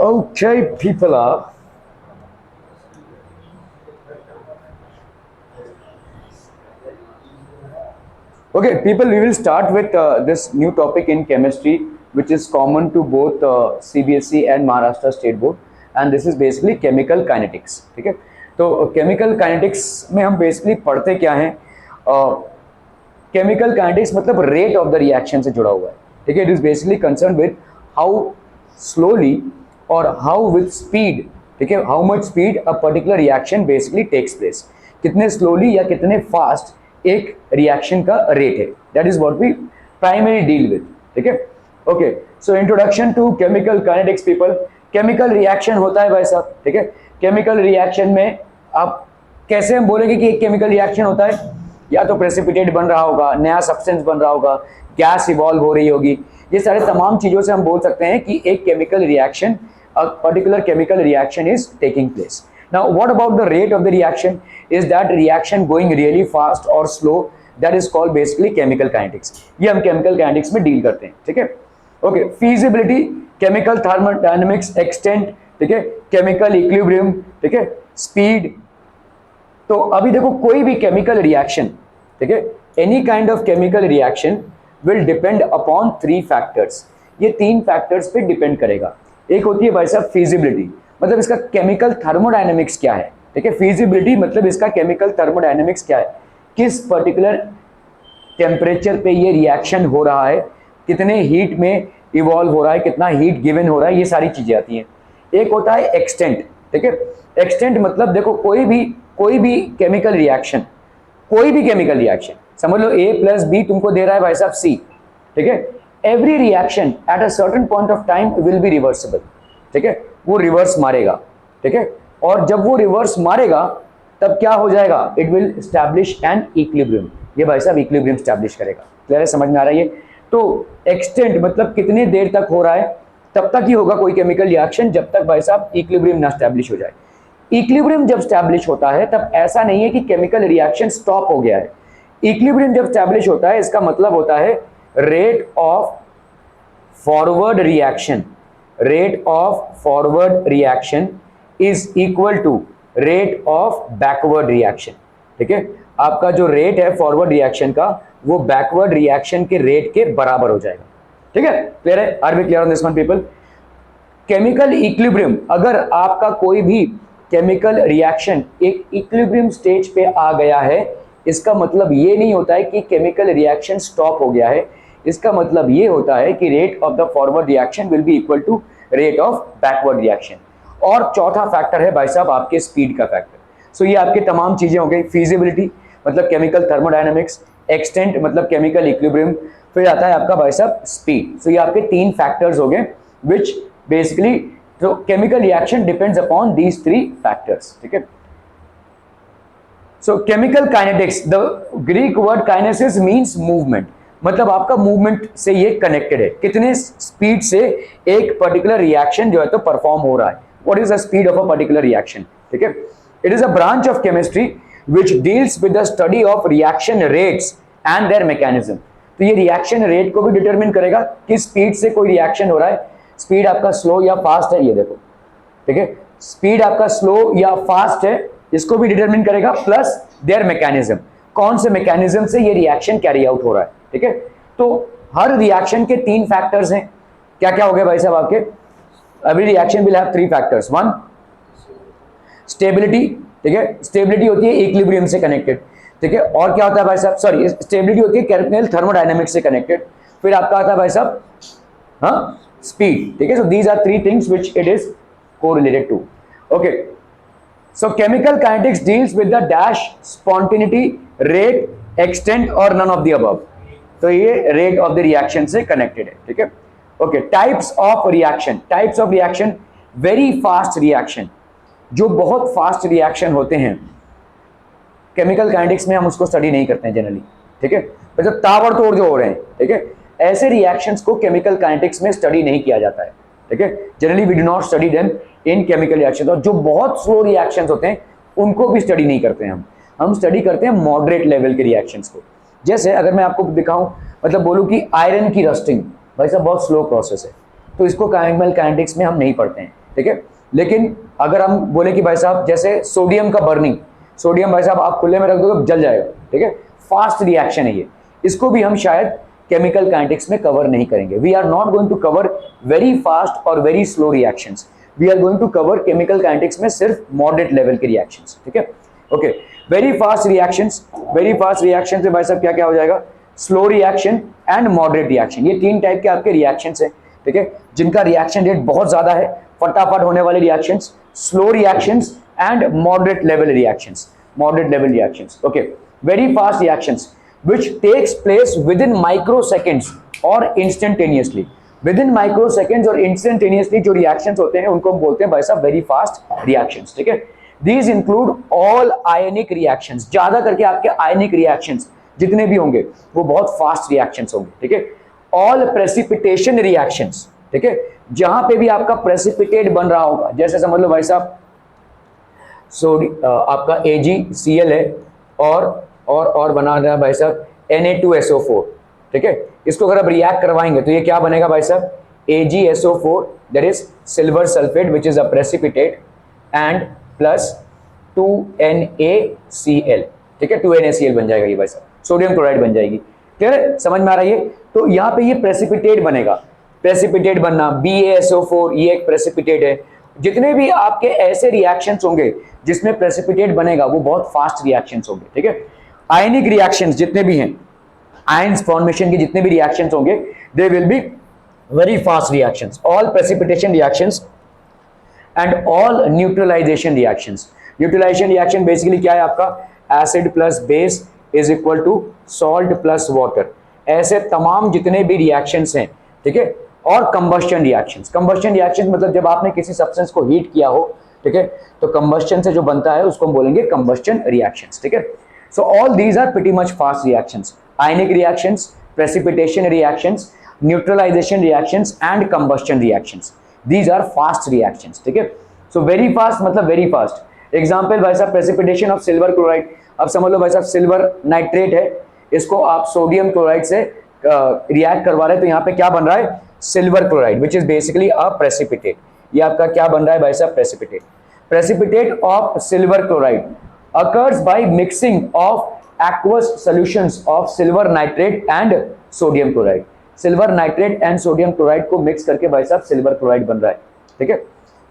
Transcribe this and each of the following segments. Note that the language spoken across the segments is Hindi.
Okay, people are. Okay, people, we will start with this new topic in chemistry, which is common to both CBSE and Maharashtra State Board, and this is basically chemical kinetics. ठीक है, तो chemical kinetics में हम basically पढ़ते क्या हैं? केमिकल काइनेटिक्स मतलब रेट ऑफ द रिएक्शन से जुड़ा हुआ है. ठीक है, it is basically concern with how slowly और हाउ विद स्पीड. ठीक है, how much speed a particular reaction basically takes place. कितने स्लोली या कितने फास्ट एक रिएक्शन का रेट है. That is what we primary deal with. ठीक है, okay. So introduction to chemical kinetics people. Chemical reaction होता है भाई साहब. ठीक है, केमिकल रिएक्शन में आप कैसे हम बोलेंगे कि एक केमिकल रिएक्शन होता है? या तो प्रेसिपिटेट बन रहा होगा, नया सब्सटेंस बन रहा होगा, गैस इवॉल्व हो रही होगी. ये सारे तमाम चीज़ों से हम बोल सकते हैं कि एक chemical reaction, a particular chemical reaction is taking place. Now what about the rate of the reaction? Is that reaction going really fast और slow? That is called basically chemical kinetics. ये हम केमिकल काइनेटिक्स में डील करते हैं. ठीक है, okay. Feasibility, chemical thermodynamics, extent, ठीक है, केमिकल इक्विलिब्रियम, ठीक है, स्पीड. तो अभी देखो, कोई भी केमिकल रिएक्शन, ठीक है, any kind of chemical reaction will depend upon 3 factors. ये 3 फैक्टर्स पे डिपेंड करेगा. एक होती है भाई साहब फीजिबिलिटी, मतलब इसका केमिकल थर्मोडायनेमिक्स क्या है. ठीक है, फीजिबिलिटी मतलब इसका केमिकल थर्मोडायनेमिक्स क्या है, किस पर्टिकुलर टेम्परेचर पे ये रिएक्शन हो रहा है, कितने हीट में इवॉल्व हो रहा है, कितना हीट गिवन हो रहा है, ये सारी चीजें आती हैं. एक होता है एक्सटेंट. ठीक है, एक्सटेंट मतलब देखो, कोई भी केमिकल रिएक्शन, कोई भी केमिकल रिएक्शन, समझ लो A प्लस बी तुमको दे रहा है भाई साहब C. ठीक है, every reaction at a certain point of time will be reversible. ठीक है, वो रिवर्स मारेगा. ठीक है, और जब वो रिवर्स मारेगा तब क्या हो जाएगा? It will establish an equilibrium. ये भाई साहब इक्विलिब्रियम एस्टैब्लिश करेगा. क्लियर है, समझ में आ रहा है ये? तो एक्सटेंट मतलब कितने देर तक हो रहा है, तब तक ही होगा कोई केमिकल रिएक्शन जब तक भाई साहब इक्विलिब्रियम ना एस्टैब्लिश हो जाए. इक्विलिब्रियम जब स्टैब्लिश होता है तब ऐसा नहीं है कि केमिकल रिएक्शन स्टॉप हो गया है. इक्विलिब्रियम जब स्टैब्लिश होता है इसका मतलब होता है rate of forward reaction. Rate of forward reaction is equal to rate of backward reaction. ठीक है, आपका जो रेट है फॉरवर्ड रिएक्शन का वो बैकवर्ड रिएक्शन के रेट के बराबर हो जाएगा. ठीक है, क्लियर है? Are we clear on this one people? Chemical equilibrium, अगर आपका कोई भी केमिकल रिएक्शन एक इक्विलिब्रियम स्टेज पे आ गया है, इसका मतलब ये नहीं होता है कि केमिकल रिएक्शन स्टॉप हो गया है. इसका मतलब ये होता है कि rate of the forward reaction will be equal to rate of backward reaction. और चौथा फैक्टर है भाई साहब आपके स्पीड का फैक्टर. सो ये आपके तमाम चीजें हो गई. फीजिबिलिटी मतलब केमिकल थर्मोडायनेमिक्स, एक्सटेंट मतलब केमिकल इक्विलिब्रियम, फिर आता है आपका भाई साहब स्पीड. सो ये आपके 3 फैक्टर्स हो गए which basically, so chemical reaction depends upon these 3 factors. ठीक है, so chemical kinetics, the Greek word kinesis means movement. मतलब आपका मूवमेंट से ये कनेक्टेड है, कितने स्पीड से एक पर्टिकुलर रिएक्शन जो है तो परफॉर्म हो रहा है. What is the speed of a particular reaction? ठीक है, it is a branch of chemistry which deals with the study of reaction rates and there mechanism. तो ये रिएक्शन रेट को भी डिटरमिन करेगा किस स्पीड से कोई रिएक्शन हो रहा है. स्पीड आपका स्लो या फास्ट है, ये देखो. ठीक है, स्पीड आपका स्लो या फास्ट है, इसको भी डिटरमिन करेगा, प्लस देयर मैकेनिज्म, कौन से मैकेनिज्म से ये रिएक्शन कैरी आउट हो रहा है. ठीक है, तो हर रिएक्शन के 3 फैक्टर्स हैं. क्या क्या हो गए भाई साहब आपके? Every reaction will have 3 factors. 1 stability. ठीक है, स्टेबिलिटी होती है इक्विलिब्रियम से कनेक्टेड. ठीक है, और क्या होता है भाई साहब? सॉरी, स्टेबिलिटी होती है केमिकल थर्मोडायनेमिक्स से कनेक्टेड. फिर आपका आता है भाई साहब हाँ स्पीड. ठीक है, so these are 3 things which it is correlated to. Okay, so chemical kinetics deals with the dash spontaneity, rate, extent और नन ऑफ द अबव. तो ये रेट ऑफ द रिएक्शन से कनेक्टेड है. ठीक है, okay. Types of reaction. Types of reaction, very fast reaction, जो बहुत फास्ट रिएक्शन होते हैं, केमिकल काइनेटिक्स में हम उसको स्टडी नहीं करते हैं जनरली. ठीक है, मतलब ताबड़तोड़ जो हो रहे हैं. ठीक है, ऐसे रिएक्शंस को केमिकल काइनेटिक्स में स्टडी नहीं किया जाता है. ठीक है, generally we do not study them in chemical reaction. और जो बहुत स्लो रिएक्शंस होते हैं उनको भी स्टडी नहीं करते हैं हम स्टडी करते हैं मॉडरेट लेवल के रिएक्शंस को. जैसे अगर मैं आपको दिखाऊं, मतलब बोलूं कि आयरन की रस्टिंग, भाई साहब बहुत स्लो प्रोसेस है, तो इसको केमिकल काइनेटिक्स में हम नहीं पढ़ते हैं. ठीक है। लेकिन अगर हम बोले कि भाई साहब जैसे सोडियम का बर्निंग, सोडियम भाई साहब आप खुले में रख दोगे जल जाएगा, ठीक है, फास्ट रिएक्शन है ये, इसको भी हम शायद केमिकल काइनेटिक्स में कवर नहीं करेंगे। We are not going to cover very fast और very slow reactions, we are going to cover chemical kinetics में सिर्फ मॉडरेट लेवल के रिएक्शंस, ठीक है। Okay, very fast reactions, very fast reaction से भाई साहब क्या क्या हो जाएगा, slow reaction and moderate reaction, ये तीन टाइप के आपके रिएक्शंस हैं, ठीक है, जिनका रिएक्शन रेट बहुत ज्यादा है, फटाफट होने वाले reactions, slow reactions and moderate level reactions, moderate level reactions. Okay, very fast reactions which takes place within microseconds or instantaneously, within microseconds और instantaneously जो reactions होते हैं उनको हम बोलते हैं भाई साहब very fast reactions, ठीक है। These include all ionic reactions, ज्यादा करके आपके ionic reactions जितने भी होंगे वो बहुत fast reactions होंगे, ठीक है। All precipitation reactions, ठीक है, जहां पे भी आपका precipitate बन रहा होगा, जैसे समझ लो भाई साहब आपका AgCl है और बना रहा है भाई साहब Na2SO4, ठीक है, इसको अगर आप रिएक्ट करवाएंगे तो ये क्या बनेगा भाई साहब, AgSO4 that is silver sulphate which is a precipitate and plus 2NaCl, ठीक है, 2NaCl बन जाएगा ये भाई साहब, सोडियम क्लोराइड बन जाएगी, ठीक है, समझ में आ रही है। तो यहाँ पे ये प्रेसिपिटेट बनेगा, प्रेसिपिटेट बनना, BaSO4 ये एक प्रेसिपिटेट है। जितने भी आपके ऐसे रिएक्शंस होंगे जिसमें प्रेसिपिटेट बनेगा वो बहुत फास्ट रिएक्शंस होंगे, ठीक है। आयनिक रिएक्शंस जितने भी हैं, आयंस फॉर्मेशन के जितने भी रिएक्शंस होंगे they will be very fast reactions, all precipitation reactions and all neutralisation reactions. Neutralisation reaction basically क्या है आपका, acid plus base is equal to salt plus water, ऐसे तमाम जितने भी रिएक्शंस हैं, ठीक है। और कंबस्शन रिएक्शंस, कंबस्शन रिएक्शंस मतलब जब आपने किसी सब्सटेंस को हीट किया हो, ठीक है, तो कंबस्शन से जो बनता है उसको हम बोलेंगे कंबस्शन रिएक्शंस, ठीक है। So all these are pretty much fast reactions, ionic reactions, precipitation reactions, neutralization reactions and combustion reactions. These are fast reactions, ठीक है। So very fast मतलब very fast. Example भाई साहब precipitation of silver chloride, अब समझ लो भाई साहब सिल्वर नाइट्रेट है, इसको आप सोडियम क्लोराइड से रिएक्ट करवा रहे हैं, तो यहाँ पे क्या बन रहा है, silver chloride which is basically a precipitate, ये आपका क्या बन रहा है भाई साहब, precipitate. Precipitate of silver chloride occurs by mixing of aqueous solutions of silver nitrate and sodium chloride, silver nitrate and sodium chloride को मिक्स करके भाई साहब सिल्वर क्लोराइड बन रहा है, ठीक है।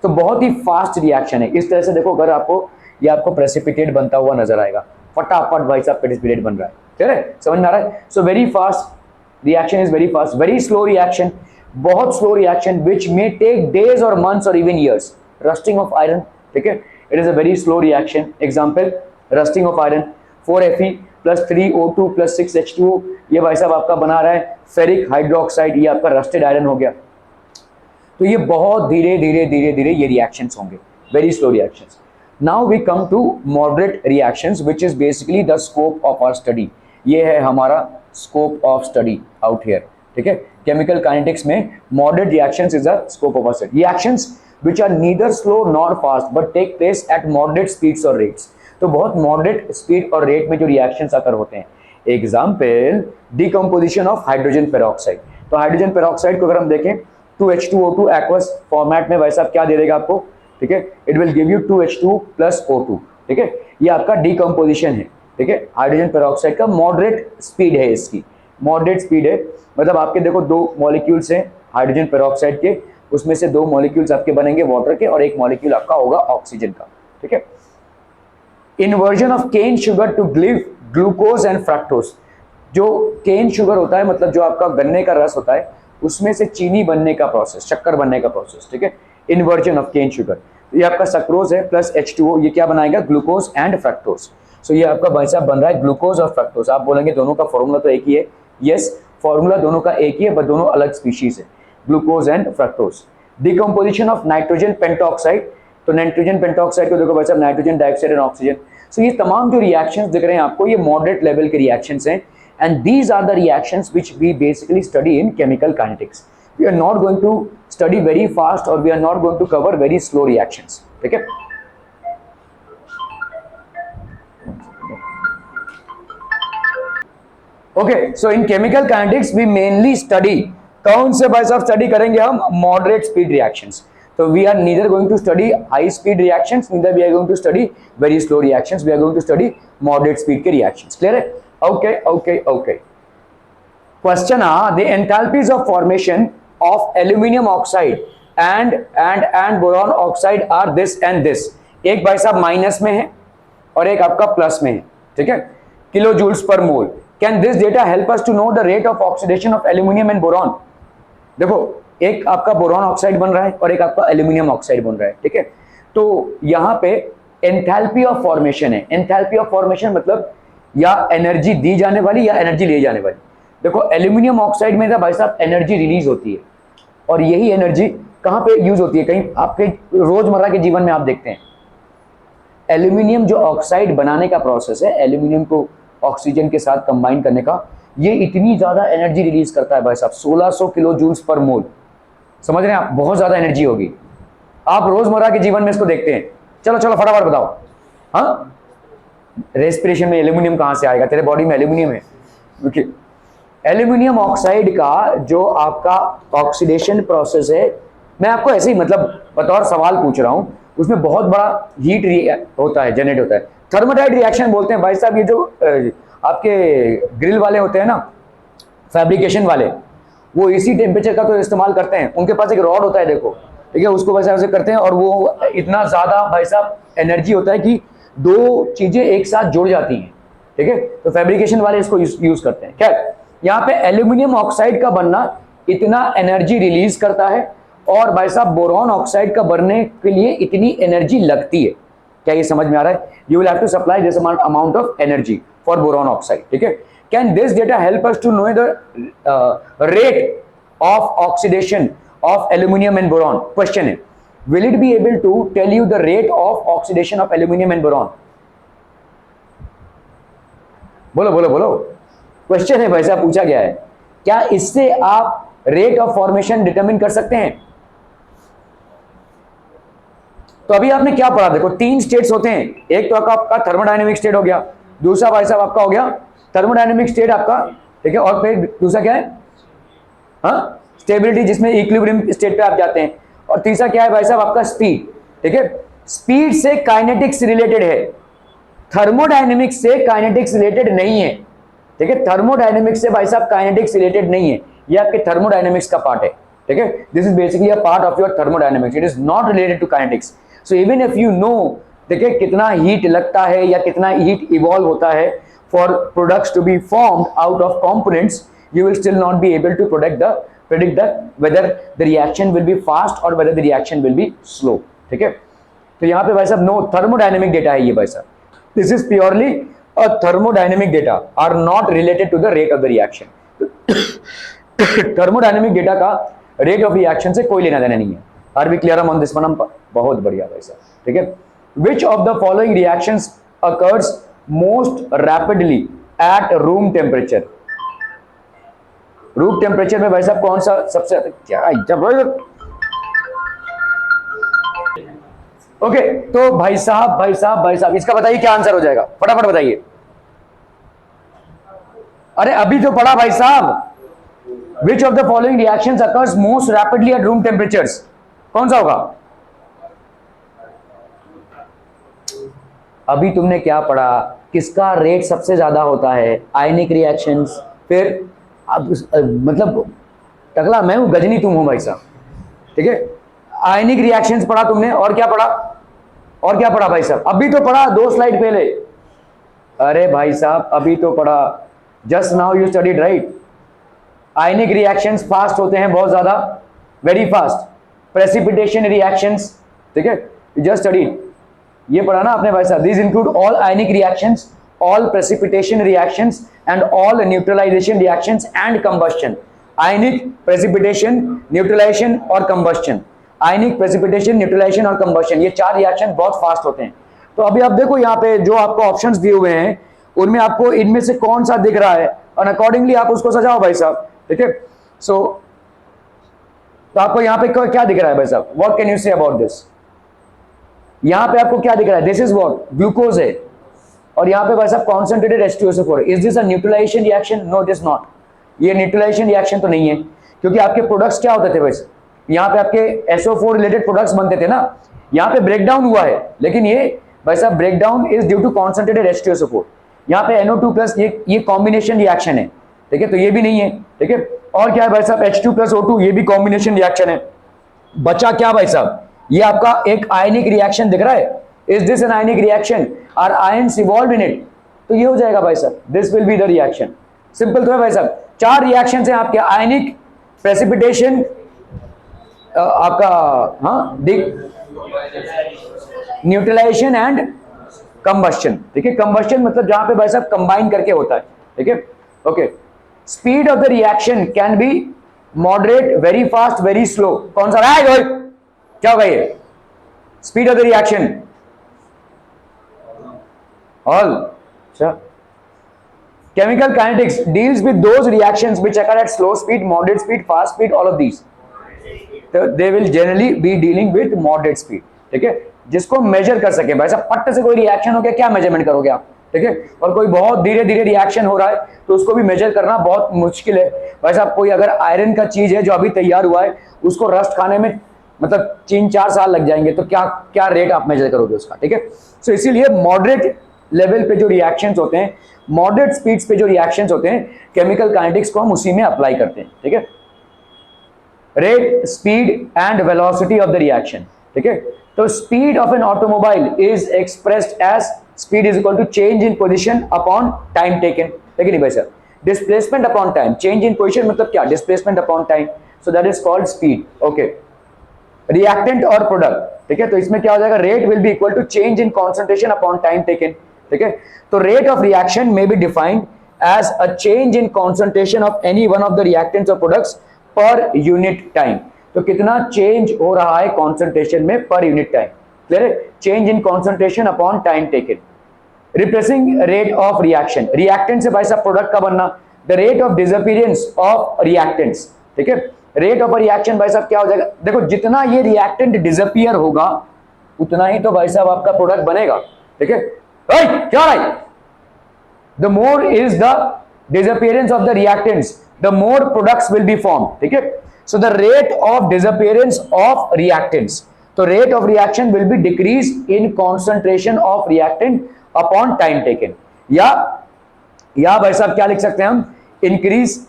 तो बहुत ही फास्ट रिएक्शन है, इस तरह से देखो अगर आपको ये आपको प्रेसिपिटेट बनता हुआ नजर आएगा, फटाफट भाई साहब प्रेसिपिटेट बन रहा है, ठीक है, समझ में आ रहा है। So very fast reaction is very fast, very slow reaction, बहुत slow reaction which may take days और मंथ्स और even years, rusting of iron, ठीक है, it is a very slow reaction. Example, rusting of iron, 4Fe plus 3O2 plus 6H2O, ये भाई साहब आपका बना रहा है फेरिक हाइड्रोक्साइड, ये आपका रस्टेड आयरन हो गया। तो ये बहुत धीरे धीरे धीरे धीरे ये रिएक्शंस होंगे, very slow reactions. Now we come to moderate reactions which is basically the scope of our study, ये है हमारा scope of study out here, ठीक है। केमिकल काइनेटिक्स में moderate reactions is the scope of our study, reactions which are neither slow nor fast but take place at moderate speeds or rates, तो बहुत moderate speed और rate में जो reactions आकर होते हैं। Example, decomposition of hydrogen peroxide, तो हाइड्रोजन पेरोक्साइड को अगर हम देखें 2H2O2 aqueous फॉर्मेट में भाई साहब क्या दे देगा आपको, ठीक है, it will give you 2H2 plus O2, ठीक है, ये आपका डिकम्पोजिशन है, ठीक है। हाइड्रोजन पेरोक्साइड का मॉडरेट स्पीड है, इसकी मॉडरेट स्पीड है, मतलब आपके देखो दो मॉलिक्यूल्स हैं हाइड्रोजन पेरोक्साइड के, उसमें से दो मॉलिक्यूल्स आपके बनेंगे वाटर के और एक मॉलिक्यूल आपका होगा ऑक्सीजन का, ठीक है। Inversion of cane sugar to give glucose and fructose, जो केन शुगर होता है मतलब जो आपका गन्ने का रस होता है उसमें से चीनी बनने का प्रोसेस, शक्कर बनने का प्रोसेस, ठीक है, इन्वर्जन ऑफ केन शुगर। ये आपका सक्रोज है प्लस H2O, ये क्या बनाएगा, ग्लूकोज एंड फ्रक्टोज। सो ये आपका भाई साहब बन रहा है ग्लूकोज और फ्रक्टोज। आप बोलेंगे दोनों का फॉर्मूला तो एक ही है, यस, फॉर्मूला दोनों का एक ही है बट दोनों अलग स्पीशीज है, glucose and fructose. Decomposition of nitrogen pentoxide, तो नाइट्रोजन पेंटॉक्साइड को देखो भाई साहब nitrogen dioxide and oxygen. So ये तमाम जो रिएक्शंस दिख रहे हैं आपको ये मॉडरेट लेवल के रिएक्शंस हैं and these are the reactions which we basically study in chemical kinetics. We are not going to study very fast और we are not going to cover very slow reactions, ठीक है। Okay, so in chemical kinetics we mainly study, कौन से भाई साहब स्टडी करेंगे हम, moderate speed reactions. So we are neither going to study high speed reactions, neither we are going to study very slow reactions. We are going to study moderate speed के reactions. Clear है? Okay, okay, okay. Question the enthalpies of formation of aluminium oxide and boron oxide are this and this. एक भाई साहब माइनस में है और एक आपका प्लस में है, ठीक है, kilo joules per mole. Can this data help us to know the rate of oxidation of aluminium and boron. देखो एक आपका बोरॉन ऑक्साइड बन रहा है और एक आपका एल्यूमिनियम ऑक्साइड बन रहा है, ठीक है. तो यहाँ पे एंथैल्पी ऑफ फॉर्मेशन है. एंथैल्पी ऑफ फॉर्मेशन मतलब या एनर्जी दी जाने वाली या एनर्जी ले जाने वाली. देखो एल्यूमिनियम ऑक्साइड में भाई साहब एनर्जी रिलीज होती है और यही एनर्जी कहाँ पे यूज होती है, कहीं आपके रोजमर्रा के जीवन में आप देखते हैं. एल्यूमिनियम जो ऑक्साइड बनाने का प्रोसेस है, एल्यूमिनियम को ऑक्सीजन के साथ कंबाइन करने का, ये इतनी ज्यादा एनर्जी रिलीज करता है भाई साहब, 1600 किलो जूल्स पर मोल. समझ रहे हैं आप, बहुत ज्यादा एनर्जी होगी. आप रोजमर्रा के जीवन में इसको देखते हैं. चलो चलो फटाफट बताओ. हाँ, रेस्पिरेशन में एल्यूमिनियम कहां से आएगा, तेरे बॉडी में एल्यूमिनियम है. देखिए एल्यूमिनियम ऑक्साइड का जो आपका ऑक्सीडेशन प्रोसेस है, मैं आपको ऐसे ही मतलब बतौर सवाल पूछ रहा हूं, उसमें बहुत बड़ा हीट होता है, जनरेट होता है. थर्मोडाइट रिएक्शन बोलते हैं भाई साहब. ये जो आपके ग्रिल वाले होते हैं ना, फैब्रिकेशन वाले, वो इसी टेम्परेचर का तो इस्तेमाल करते हैं. उनके पास एक रॉड होता है, देखो, ठीक है, उसको वैसे वैसे करते हैं और वो इतना ज्यादा भाई साहब एनर्जी होता है कि दो चीजें एक साथ जुड़ जाती हैं, ठीक है. तो फैब्रिकेशन वाले इसको यूज करते हैं. क्या यहाँ पे एल्यूमिनियम ऑक्साइड का बनना इतना एनर्जी रिलीज करता है और भाई साहब बोरॉन ऑक्साइड का बनने के लिए इतनी एनर्जी लगती है. क्या ये समझ में आ रहा है? You will have to supply this amount of energy for boron oxide, ठीक है. Can this data help us to know the rate of oxidation of aluminium and boron. Question है, will it be able to tell you the rate of oxidation of aluminium and boron? बोलो बोलो बोलो. क्वेश्चन है भाई साहब, पूछा गया है. क्या इससे आप रेट ऑफ फॉर्मेशन डिटरमिन कर सकते हैं? तो अभी आपने क्या पढ़ा, देखो 3 स्टेट्स होते हैं. एक तो आपका थर्मोडायनेमिक स्टेट हो गया, दूसरा भाई साहब आपका हो गया थर्मोडायनेमिक स्टेट आपका, ठीक है, और फिर दूसरा क्या है, हाँ, स्टेबिलिटी, जिसमें इक्विलिब्रियम स्टेट पे आप जाते हैं, और तीसरा क्या है भाई साहब आपका स्पीड, ठीक है. स्पीड से काइनेटिक्स रिलेटेड है, थर्मोडायनेमिक्स से काइनेटिक्स रिलेटेड नहीं है, ठीक है. थर्मोडायनेमिक्स से भाई साहब काइनेटिक्स रिलेटेड नहीं है, ये आपके थर्मोडायनेमिक्स का पार्ट है, ठीक है. This is basically a part of your thermodynamics, it is not related to kinetics. So even if you know, देखिए कितना हीट लगता है या कितना हीट इवॉल्व होता है for products to be formed out of components, you will still not be able to predict whether the reaction will be fast or whether the reaction will be slow, ठीक है. तो यहाँ पे भाई साहब नो थर्मोडायनेमिक डेटा है ये भाई साहब. This is purely a thermodynamic data, are not related to the rate of the reaction. Thermodynamic data का रेट ऑफ रिएक्शन से कोई लेना देना नहीं है. Are we clear on this one? बहुत बढ़िया भाई साहब, ठीक है. Which of the following reactions occurs most rapidly at room temperature? Room temperature में भाई साहब कौन सा सबसे क्या? ओके, तो भाई साहब इसका बताइए क्या आंसर हो जाएगा, फटाफट बताइए. अरे अभी तो पढ़ा भाई साहब. विच of the following reactions occurs most rapidly at room temperatures? कौन सा होगा? अभी तुमने क्या पढ़ा, किसका रेट सबसे ज्यादा होता है? आयनिक रिएक्शंस. फिर अब मतलब टकला मैं हूं, गजनी तुम हो भाई साहब, ठीक है. आयनिक रिएक्शंस पढ़ा तुमने, और क्या पढ़ा? और क्या पढ़ा भाई साहब? अभी तो पढ़ा 2 स्लाइड पहले. अरे भाई साहब अभी तो पढ़ा, just now you studied right. Ionic reactions fast होते हैं, बहुत ज्यादा, वेरी फास्ट. प्रेसिपिटेशन रिएक्शंस, ठीक है, यू जस्ट स्टडीड, ये पढ़ा ना आपने भाई साहब. This include all ionic reactions, all precipitation reactions and all neutralization reactions and combustion. Ionic precipitation, neutralization और combustion. Ionic precipitation, neutralization और combustion, ये 4 रिएक्शन बहुत फास्ट होते हैं. तो अभी आप देखो यहाँ पे जो आपको ऑप्शंस दिए हुए हैं, उनमें आपको इनमें से कौन सा दिख रहा है और अकॉर्डिंगली आप उसको सजाओ भाई साहब, ठीक है. सो तो आपको यहाँ पे क्या दिख रहा है भाई साहब? What can you say about this? यहाँ पे आपको क्या दिख रहा है? This is what? ग्लूकोज है. और यहाँ पे भाई साहब concentrated H2SO4. Is this a neutralisation reaction? No, it is not. ये न्यूट्रलाइजेशन रिएक्शन तो नहीं है, क्योंकि आपके प्रोडक्ट्स क्या होते थे वैसे? यहाँ पे आपके SO4 रिलेटेड प्रोडक्ट्स बनते थे ना, यहाँ पे ब्रेक डाउन हुआ है, लेकिन ये भाई साहब break down is due to concentrated H2SO4। यहाँ पे NO2 प्लस ये कॉम्बिनेशन रिएक्शन है, ठीक है, तो ये भी नहीं है, ठीक है। और क्या है भाई साहब, H2 प्लस O2, ये भी कॉम्बिनेशन रिएक्शन है। बचा क्या भाई साहब, ये आपका एक आयनिक रिएक्शन दिख रहा है, is this an ionic reaction, are ions evolve in it, तो ये हो जाएगा भाई साहब, this will be the reaction. Simple तो है भाई साहब, 4 रिएक्शन है आपके, आयनिक, प्रेसिपिटेशन, आपका हाँ न्यूट्रलाइजेशन एंड कंबस्शन, ठीक है। कंबस्शन मतलब जहां पे भाई साहब कंबाइन करके होता है, ठीक है, okay. Speed of the reaction can B moderate, very fast, very slow, कौन सा है भाई, क्या होगा ये speed of the reaction, all. अच्छा, chemical kinetics deals with those reactions which occur at slow speed, moderate speed, fast speed, all of these, so they will generally be dealing with moderate speed, ठीक है, जिसको मेजर कर सके। भाई साहब पट्ट से कोई रिएक्शन हो गया, क्या मेजरमेंट करोगे आप, ठीक है, और कोई बहुत धीरे धीरे रिएक्शन हो रहा है तो उसको भी मेजर करना बहुत मुश्किल है। भाई साहब कोई अगर आयरन का चीज है जो अभी तैयार हुआ है, उसको रस्ट खाने में मतलब 3-4 साल लग जाएंगे, तो क्या क्या रेट आप मेजर करोगे उसका, ठीक है। सो इसीलिए मॉडरेट लेवल पे जो रिएक्शंस होते हैं, मॉडरेट स्पीड्स पे जो रिएक्शंस होते हैं, केमिकल काइनेटिक्स को हम उसी में अप्लाई करते हैं, ठीक है। Rate, speed and velocity of the reaction, ठीक है। तो speed of an automobile is expressed as speed is equal to change in position upon time taken, है कि नहीं भाई sir, displacement upon time, change in position मतलब क्या, displacement upon time, so that is called speed, okay. Reactant और प्रोडक्ट, ठीक है, तो इसमें क्या हो जाएगा, rate will be equal to change in concentration upon time taken, ठीक है। तो rate of reaction may be defined as a change in concentration of any one of the reactants और प्रोडक्ट्स पर यूनिट टाइम, तो कितना चेंज हो रहा है कॉन्सेंट्रेशन में पर यूनिट टाइम, क्लियर है, change in concentration upon time taken. Expressing rate of reaction, reactant से भाई साहब प्रोडक्ट का बनना, the rate of disappearance of reactants, ठीक है। रेट ऑफ रिएक्शन भाई साहब क्या हो जाएगा, देखो जितना ये रिएक्टेंट डिसअपीयर होगा उतना ही तो भाई साहब आपका प्रोडक्ट बनेगा, ठीक है। क्या है, the more is the disappearance of the reactants, the more products will be form, ठीक है। So the rate of disappearance of reactants, तो rate of reaction will be decrease in concentration of reactant upon time taken, या भाई साहब क्या लिख सकते हैं हम, increase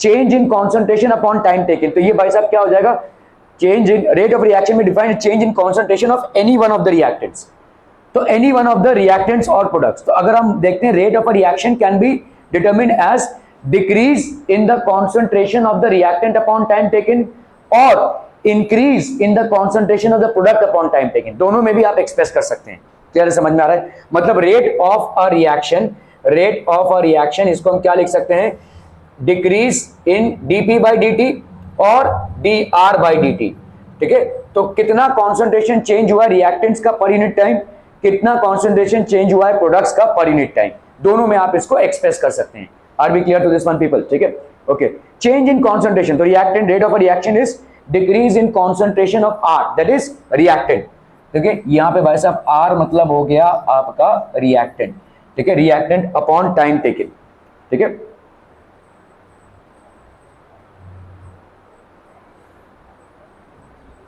change in concentration upon time taken, तो ये भाई साहब क्या हो जाएगा, change in rate of reaction में defined change in concentration of any one of the reactants, तो any one of the reactants और प्रोडक्ट्स। तो अगर हम देखते हैं rate of a reaction can be determined as decrease in the concentration of the reactant upon time taken और increase in the concentration of the product upon time taken, दोनों में भी आप एक्सप्रेस कर सकते हैं, क्लियर समझ में आ रहा है, मतलब rate of a reaction, rate of a reaction इसको हम क्या लिख सकते हैं, decrease in dp by dt और dr by dt, ठीक है। तो कितना कॉन्सेंट्रेशन चेंज हुआ रिएक्टेंट्स का पर यूनिट टाइम, कितना कॉन्सेंट्रेशन चेंज हुआ है प्रोडक्ट्स का पर यूनिट टाइम, दोनों में आप इसको एक्सप्रेस कर सकते हैं। Are be clear to this one people, ठीक है, ओके। चेंज इन कॉन्सेंट्रेशन, तो reactant rate of a reaction is decrease in concentration of r, that is reactant, ठीक है। यहाँ पे भाई साहब r मतलब हो गया आपका रिएक्टेंट, ठीक है, रिएक्टेंट अपॉन टाइम टेकन, ठीक है।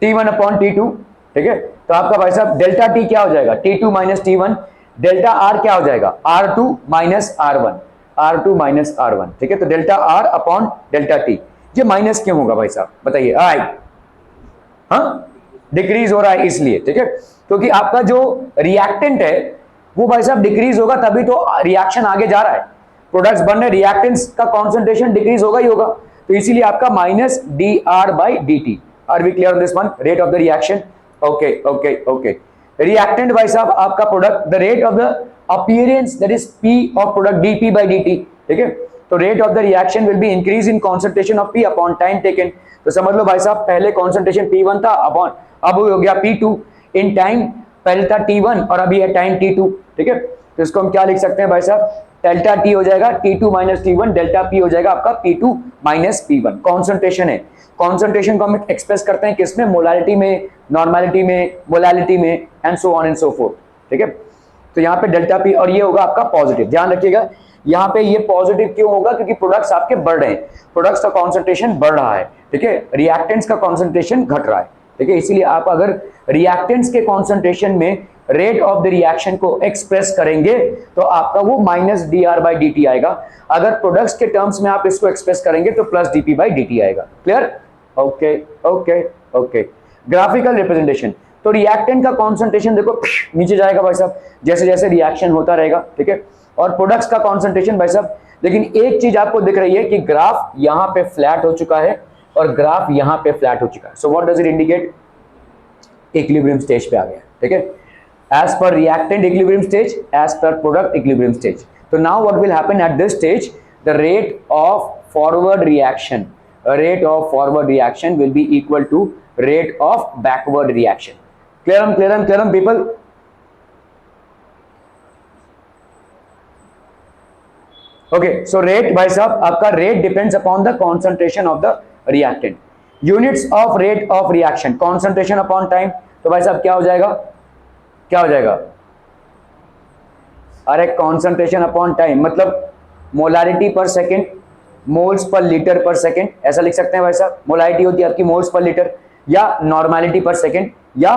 T1 अपॉन T2, ठीक है, तो आपका भाई साहब डेल्टा T क्या हो जाएगा, T2 minus T1, delta R क्या हो जाएगा, R2 minus R1, R2 minus R1, ठीक है। तो delta R upon delta T, ये माइनस क्यों होगा भाई साहब बताइए, हाँ डिक्रीज हो रहा है इसलिए, ठीक है, क्योंकि आपका जो रिएक्टेंट है वो भाई साहब डिक्रीज होगा तभी तो रिएक्शन आगे जा रहा है, प्रोडक्ट्स बन रहे, रिएक्टेंट्स का कॉन्सेंट्रेशन डिक्रीज होगा ही होगा, तो इसीलिए आपका minus dr by dt। Are we clear on this one? Rate of the reaction, okay, okay, okay। Reactant भाई साहब आपका product, the rate of the appearance that is p of product dp by dt, ठीक है। तो rate of the reaction will be increase in concentration of p upon time taken, तो समझ लो भाई साहब पहले concentration p1 था अपॉन अब हो गया p2 इन टाइम, पहले था t1 और अभी है टाइम t2, ठीक है। तो इसको हम क्या लिख सकते हैं भाई साहब, डेल्टा t हो जाएगा t2 minus t1, delta p हो जाएगा आपका p2 माइनस p1, कॉन्सेंट्रेशन है, कॉन्सेंट्रेशन को हम एक्सप्रेस करते हैं किसमें, मोलालिटी में, नॉर्मेलिटी में, मोलालिटी में and so on and so fourth, ठीक है। तो यहाँ पे डेल्टा पी और ये होगा आपका पॉजिटिव, ध्यान रखिएगा यहाँ पे ये पॉजिटिव क्यों होगा, क्योंकि प्रोडक्ट्स आपके बढ़ रहे हैं, प्रोडक्ट्स का कॉन्सेंट्रेशन बढ़ रहा है, ठीक है, रिएक्टेंट्स का कॉन्सेंट्रेशन घट रहा है, ठीक है। इसीलिए आप अगर रिएक्टेंट्स के कॉन्सेंट्रेशन में रेट ऑफ द रिएक्शन को एक्सप्रेस करेंगे तो आपका वो माइनस dr/dt आएगा। अगर प्रोडक्ट्स के टर्म्स में आप इसको एक्सप्रेस करेंगे तो प्लस dp/dt आएगा। Clear? Okay okay okay. Graphical representation, तो रिएक्टेंट का कॉन्सेंट्रेशन देखो नीचे जाएगा भाई साहब जैसे जैसे रिएक्शन होता रहेगा, ठीक है, और प्रोडक्ट्स का कॉन्सेंट्रेशन भाई साहब, लेकिन एक चीज आपको दिख रही है कि ग्राफ यहां पे फ्लैट हो चुका है और ग्राफ यहां पे फ्लैट हो चुका है। So what does it indicate? Equilibrium stage पे आ गया, ठीक है, as per reactant equilibrium stage, as per product equilibrium stage. तो now what will happen at this stage, the rate of forward reaction, rate of forward reaction will be equal to rate of backward reaction. Clear people? Okay, so rate भाई साहब आपका rate depends upon the concentration of the reactant. Units of rate of reaction, concentration upon time, तो भाई साहब क्या हो जाएगा, क्या हो जाएगा? अरे concentration upon time मतलब मोलारिटी पर second, moles per litre per second, ऐसा लिख सकते हैं भाई साहब। मोलारिटी होती है आपकी मोल्स पर लीटर, या नॉर्मेलिटी पर सेकेंड, या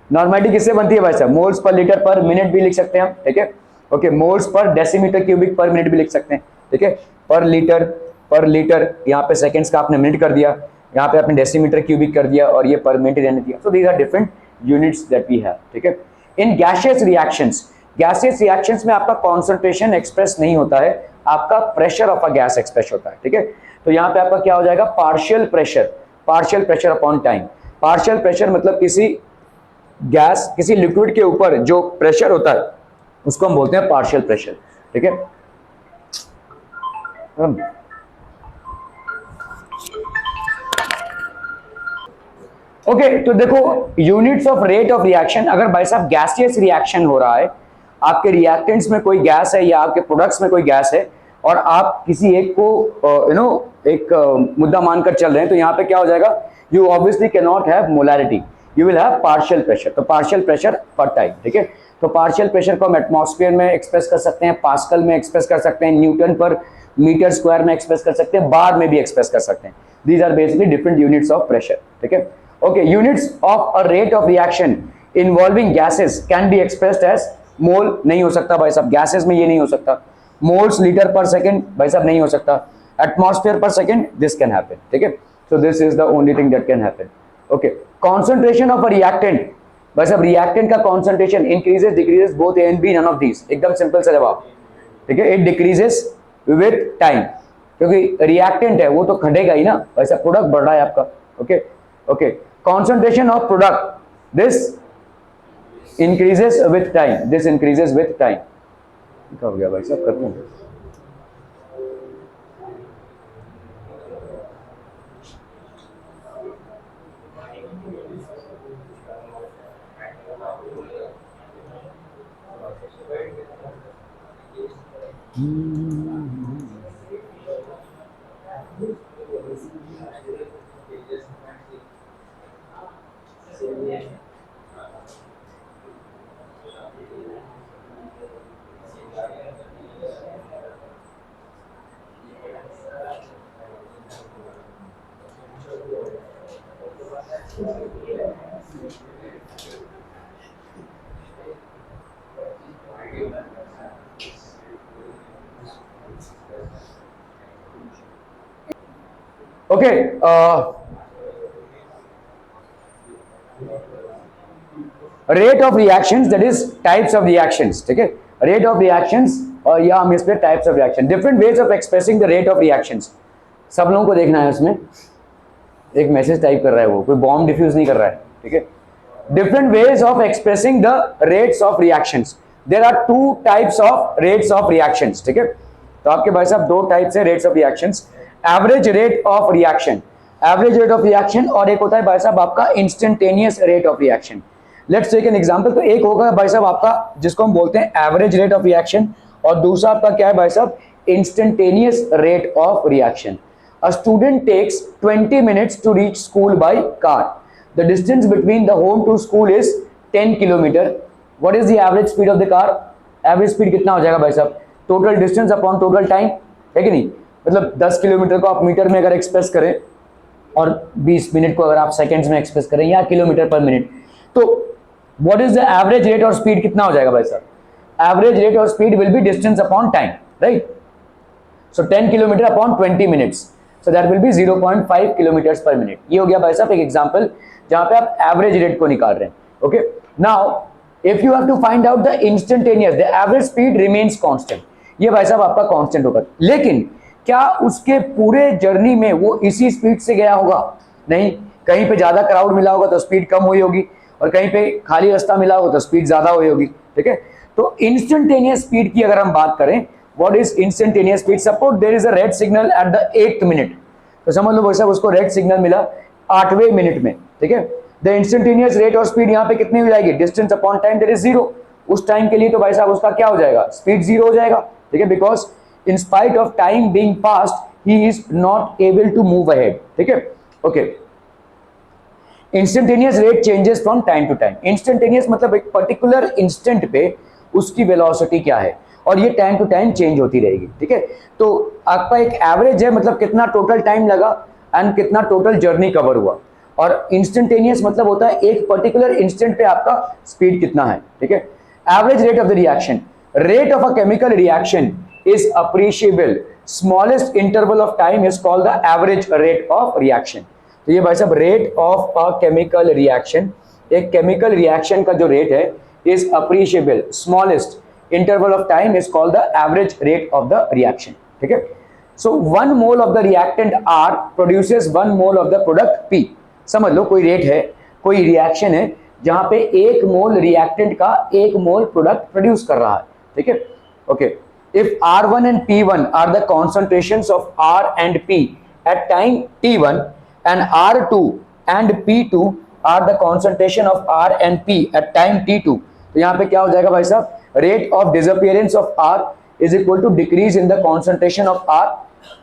नॉर्मेलिटी किससे बनती है भाई साहब? मोल्स पर लीटर पर मिनट भी लिख सकते हैं हम, ठीक है, okay, moles per decimetre cubic पर मिनट भी लिख सकते हैं, ठीक है, पर लीटर, यहाँ पे सेकेंड्स का आपने मिनट कर दिया, यहाँ पे आपने डेसीमीटर क्यूबिक कर दिया और ये पर मिनट रहने दिया। So these are different units that we have, ठीक है। In gaseous reactions, gaseous reactions में आपका कॉन्सेंट्रेशन एक्सप्रेस नहीं होता है, आपका pressure of a gas express होता है, ठीक है। तो यहाँ पे आपका क्या हो जाएगा? Partial pressure upon time. Partial pressure मतलब किसी गैस, किसी लिक्विड के ऊपर जो प्रेशर होता है उसको हम बोलते हैं पार्शियल प्रेशर, ठीक है। ओके, तो देखो units of rate of reaction, अगर भाई साहब गैसियस रिएक्शन हो रहा है, आपके रिएक्टेंट्स में कोई गैस है या आपके प्रोडक्ट्स में कोई गैस है और आप किसी एक को एक मुद्दा मानकर चल रहे हैं, तो यहाँ पे क्या हो जाएगा? You obviously can not have molarity, you will have partial pressure. तो पार्शियल प्रेशर पर टाइम, ठीक है। तो पार्शियल प्रेशर को हम एटमॉस्फेयर में एक्सप्रेस कर सकते हैं, पास्कल में एक्सप्रेस कर सकते हैं, न्यूटन पर मीटर स्क्वायर में एक्सप्रेस कर सकते हैं, बार में भी एक्सप्रेस कर सकते हैं। These are basically different units of pressure, ठीक है। Okay, units of a rate of reaction involving gases can be expressed as mole, नहीं हो सकता भाई साहब, गैसेस में ये नहीं हो सकता। मोल्स लीटर पर सेकेंड भाई साहब नहीं हो सकता। एटमॉस्फेयर पर सेकेंड, दिस कैन हैपन, ठीक है। So this is the only thing that can happen. Okay, concentration of a reactant, भाई साहब रिएक्टेंट का concentration increases decreases both A and B, none of these, एकदम सिंपल सा जवाब, ठीक है। इट डिक्रीजेस विद टाइम, क्योंकि रिएक्टेंट है वो तो घटेगा ही ना, भाई साहब प्रोडक्ट बढ़ रहा है आपका, okay okay. Concentration of product, this increases with time, this increases with time। क्या हो गया भाई साहब, करते हैं। Okay, rate of reactions, that is types of reactions, ठीक है। rate of reactions और या हम इस पे types of reaction, different ways of expressing the rate of reactions। सब लोगों को देखना है, उसमें एक मैसेज टाइप कर रहा है, वो कोई बॉम्ब डिफ्यूज नहीं कर रहा है, ठीक है। different ways of expressing the rates of reactions, there are two types of rates of reactions, ठीक है। तो आपके भाई साहब दो टाइप से rates of reactions, average rate of reaction, average rate of reaction, और एक होता है भाई साहब आपका instantaneous rate of reaction. Let's take an example. तो एक होगा भाई साहब आपका जिसको हम बोलते हैं एवरेज रेट ऑफ रिएक्शन, और दूसरा आपका क्या है भाई साहब? Instantaneous rate of reaction. A student takes 20 minutes to reach school by car. The distance between the home to school is 10 kilometer. What is the average speed of the car? Average speed कितना हो जाएगा भाई साहब, total distance upon total time, है कि नहीं। मतलब 10 किलोमीटर को आप मीटर में अगर एक्सप्रेस करें और 20 मिनट को अगर आप सेकंड्स में एक्सप्रेस करें या किलोमीटर पर मिनट, तो what is the average rate और स्पीड कितना हो जाएगा भाई साहब, एवरेज रेट और speed will be distance upon time, right. So 10 kilometre upon 20 minutes, so that will be 0.5 kilometre पर मिनट। ये हो गया भाई साहब एक एग्जांपल जहां पे आप एवरेज रेट को निकाल रहे हैं। Okay, now if you have to find out the instantaneous, the average speed remains constant, ये भाई साहब आपका कांस्टेंट होगा, लेकिन क्या उसके पूरे जर्नी में वो इसी स्पीड से गया होगा, नहीं, कहीं पे ज्यादा क्राउड मिला होगा तो स्पीड कम हुई होगी, और कहीं पे खाली रास्ता मिला होगा तो स्पीड ज्यादा हुई होगी, ठीक है। तो इंस्टेंटेनियस स्पीड की अगर हम बात करें, what is instantaneous speed, suppose there is a red signal at the 8th minute, तो समझ लो भाई साहब उसको रेड सिग्नल मिला 8वें मिनट में, ठीक है। द इंस्टेंटेनियस रेट और स्पीड यहाँ पे कितनी हो जाएगी, distance upon time that is 0, उस टाइम के लिए तो भाई साहब उसका क्या हो जाएगा, स्पीड 0 हो जाएगा, ठीक है, because in spite of time being passed he is not able to move ahead, ठीक है। Okay, instantaneous rate changes from time to time, instantaneous मतलब एक पर्टिकुलर इंस्टेंट पे उसकी वेलोसिटी क्या है, और ये टाइम टू टाइम चेंज होती रहेगी, ठीक है। तो आपका एक एवरेज है, मतलब कितना टोटल टाइम लगा एंड कितना टोटल जर्नी कवर हुआ, और इंस्टेंटेनियस मतलब होता है एक पर्टिकुलर इंस्टेंट पे आपका स्पीड कितना है, ठीक है। Average rate of the reaction, rate of a chemical reaction is appreciable, smallest interval of time is called the average rate of reaction. तो ये भाई साहब rate of a chemical reaction, एक केमिकल रिएक्शन का जो रेट है is appreciable, smallest interval of time is called the average rate of the reaction, ठीक है। So 1 mole of the reactant R produces 1 mole of the product P। समझ लो कोई रेट है, कोई रिएक्शन है जहां पे 1 मोल रिएक्टेंट का 1 मोल प्रोडक्ट प्रोड्यूस कर रहा है, ठीक है। Okay, if R1 and P1 are the concentrations of R and P at time T1 and R2 and P2 are the concentration of R and P at time T2, तो यहां पे क्या हो जाएगा भाई साहब, rate of disappearance of R is equal to decrease in the concentration of R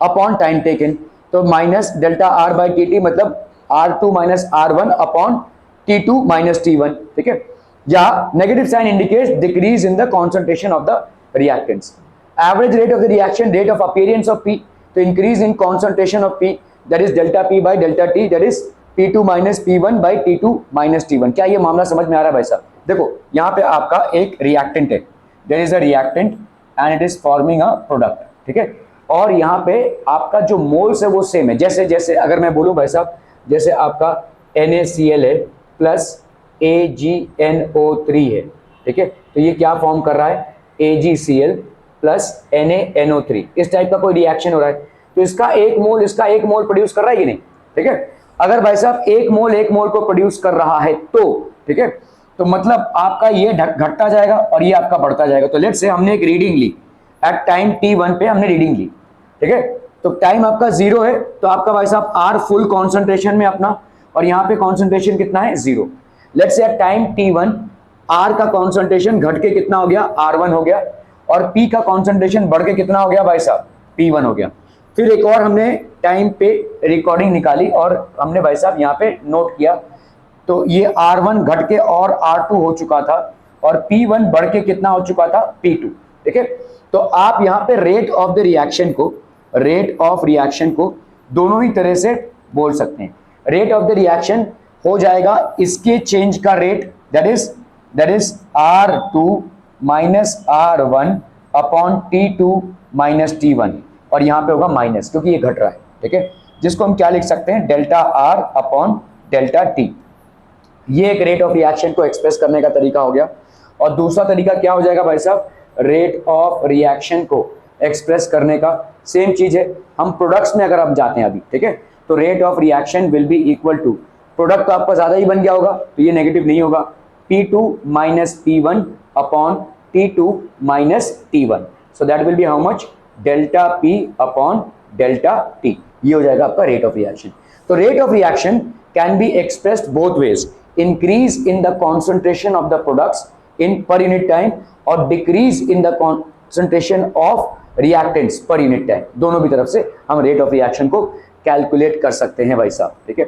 upon time taken, तो minus delta R by Tt, मतलब R2 minus R1 upon T2 minus T1, ठीक है। या negative sign indicates decrease in the concentration of the reactants। Average rate of the reaction, rate of appearance of P, तो increase in concentration of P that is delta P by delta T that is P2 minus P1 by T2 minus T1। क्या ये मामला समझ में आ रहा है भाई साहब? देखो यहाँ पे आपका एक रिएक्टेंट है, there is a reactant and it is forming a product, ठीक है। और यहाँ पे आपका जो मोल्स है वो सेम है, जैसे जैसे अगर मैं बोलूँ भाई साहब, जैसे आपका NaCl है प्लस AgNO3 है, ठीक है, तो ये क्या फॉर्म कर रहा है, AgCl प्लस NaNO3, इस टाइप का कोई रिएक्शन हो रहा है, तो इसका एक मोल प्रोड्यूस कर रहा है कि नहीं, ठीक है। अगर भाई साहब एक मोल को प्रोड्यूस कर रहा है तो, ठीक है, तो मतलब आपका ये घटता जाएगा और ये आपका बढ़ता जाएगा। तो लेट्स से हमने एक रीडिंग ली एट टाइम T1 पे, हमने रीडिंग ली, ठीक है, तो टाइम आपका 0 है, तो आपका भाई साहब R फुल कॉन्सेंट्रेशन में अपना, और यहाँ पे कॉन्सेंट्रेशन कितना है, 0। Let's say at time T1 R का कॉन्सेंट्रेशन घट के कितना हो गया, R1 हो गया, और P का कॉन्सेंट्रेशन बढ़ के कितना हो गया भाई साहब, P1 हो गया। फिर एक और हमने टाइम पे रिकॉर्डिंग निकाली और हमने भाई साहब यहाँ पे नोट किया, तो ये R1 घट के और R2 हो चुका था, और P1 बढ़ के कितना हो चुका था, P2, ठीक है। तो आप यहाँ पे रेट ऑफ रिएक्शन को दोनों ही तरह से बोल सकते हैं। रेट ऑफ द रिएक्शन हो जाएगा इसके चेंज का rate, that is R2 minus R1 upon T2 minus T1, और यहाँ पे होगा माइनस क्योंकि ये घट रहा है, ठीक है, जिसको हम क्या लिख सकते हैं, delta R upon delta T। ये एक रेट ऑफ रिएक्शन को एक्सप्रेस करने का तरीका हो गया। और दूसरा तरीका क्या हो जाएगा भाई साहब, रेट ऑफ रिएक्शन को एक्सप्रेस करने का सेम चीज है, हम प्रोडक्ट्स में अगर आप जाते हैं अभी, ठीक है, तो rate of reaction will be equal to, product तो आपका ज्यादा ही बन गया होगा तो ये नेगेटिव नहीं होगा, P2 minus P1 upon T2 minus T1, so that will be how much, delta P upon delta T, ये हो जाएगा आपका रेट ऑफ रिएक्शन। तो rate of reaction can be expressed both ways, increase in the concentration of the products in per unit time और decrease in the concentration of reactants per unit time, दोनों भी तरफ से हम रेट ऑफ रिएक्शन को कैलकुलेट कर सकते हैं भाई साहब, ठीक है।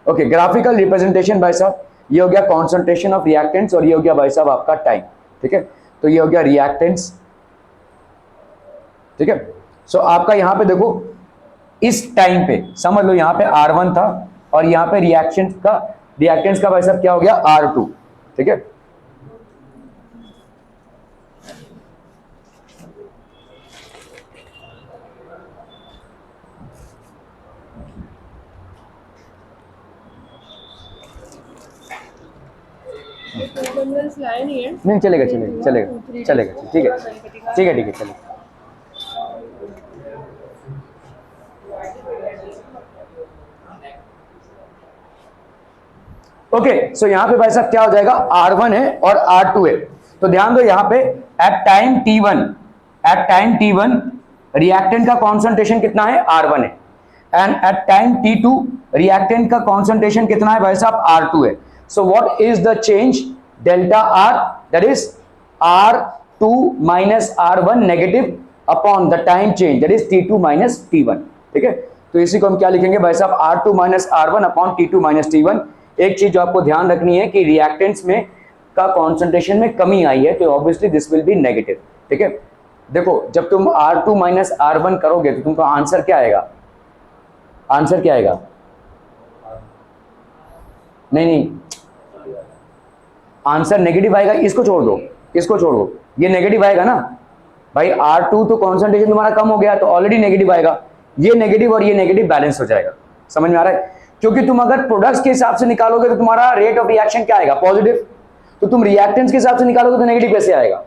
ओके, ग्राफिकल रिप्रेजेंटेशन भाई साहब, ये हो गया कॉन्सेंट्रेशन ऑफ रिएक्टेंट्स और ये हो गया भाई साहब आपका टाइम, ठीक है। तो ये हो गया रिएक्टेंस, ठीक है। सो आपका यहां पे देखो इस टाइम पे समझ लो यहां पे R1 था और यहां पे रिएक्टेंस का भाई साहब क्या हो गया R2, ठीक है। नहीं चलेगा चलेगा चलेगा चलेगा, ठीक है ठीक है ठीक है चलेगा। ओके सो यहाँ पे भाई साहब क्या हो जाएगा R1 है और R2 है। तो ध्यान दो यहाँ पे एट टाइम T1 रिएक्टेंट का कॉन्सेंट्रेशन कितना है R1 है, and at time T2 reactant का कॉन्सेंट्रेशन कितना है भाई साहब R2 है। So what is the change delta R, that is R2 minus R1 negative upon the time change that is T2 minus T1, ठीक है। तो इसी को हम क्या लिखेंगे भाई साहब R2 minus R1 upon T2 minus T1। एक चीज जो आपको ध्यान रखनी है कि रिएक्टेंट्स में का कॉन्सेंट्रेशन में कमी आई है तो obviously this will B negative, ठीक है। देखो जब तुम R2 माइनस R1 करोगे तो तुमका आंसर क्या आएगा, आंसर क्या आएगा, नहीं आंसर नेगेटिव आएगा, इसको छोड़ दो, इसको छोड़ो, ये नेगेटिव आएगा ना भाई। R2 तो कॉन्सेंट्रेशन तुम्हारा कम हो गया तो ऑलरेडी नेगेटिव आएगा, ये नेगेटिव और ये नेगेटिव बैलेंस हो जाएगा, समझ में आ रहा है। क्योंकि तुम अगर प्रोडक्ट्स के हिसाब से निकालोगे तो तुम्हारा रेट ऑफ रिएक्शन क्या आएगा पॉजिटिव, तो तुम रिएक्टेंट्स के हिसाब से निकालोगे तो नेगेटिव कैसे आएगा।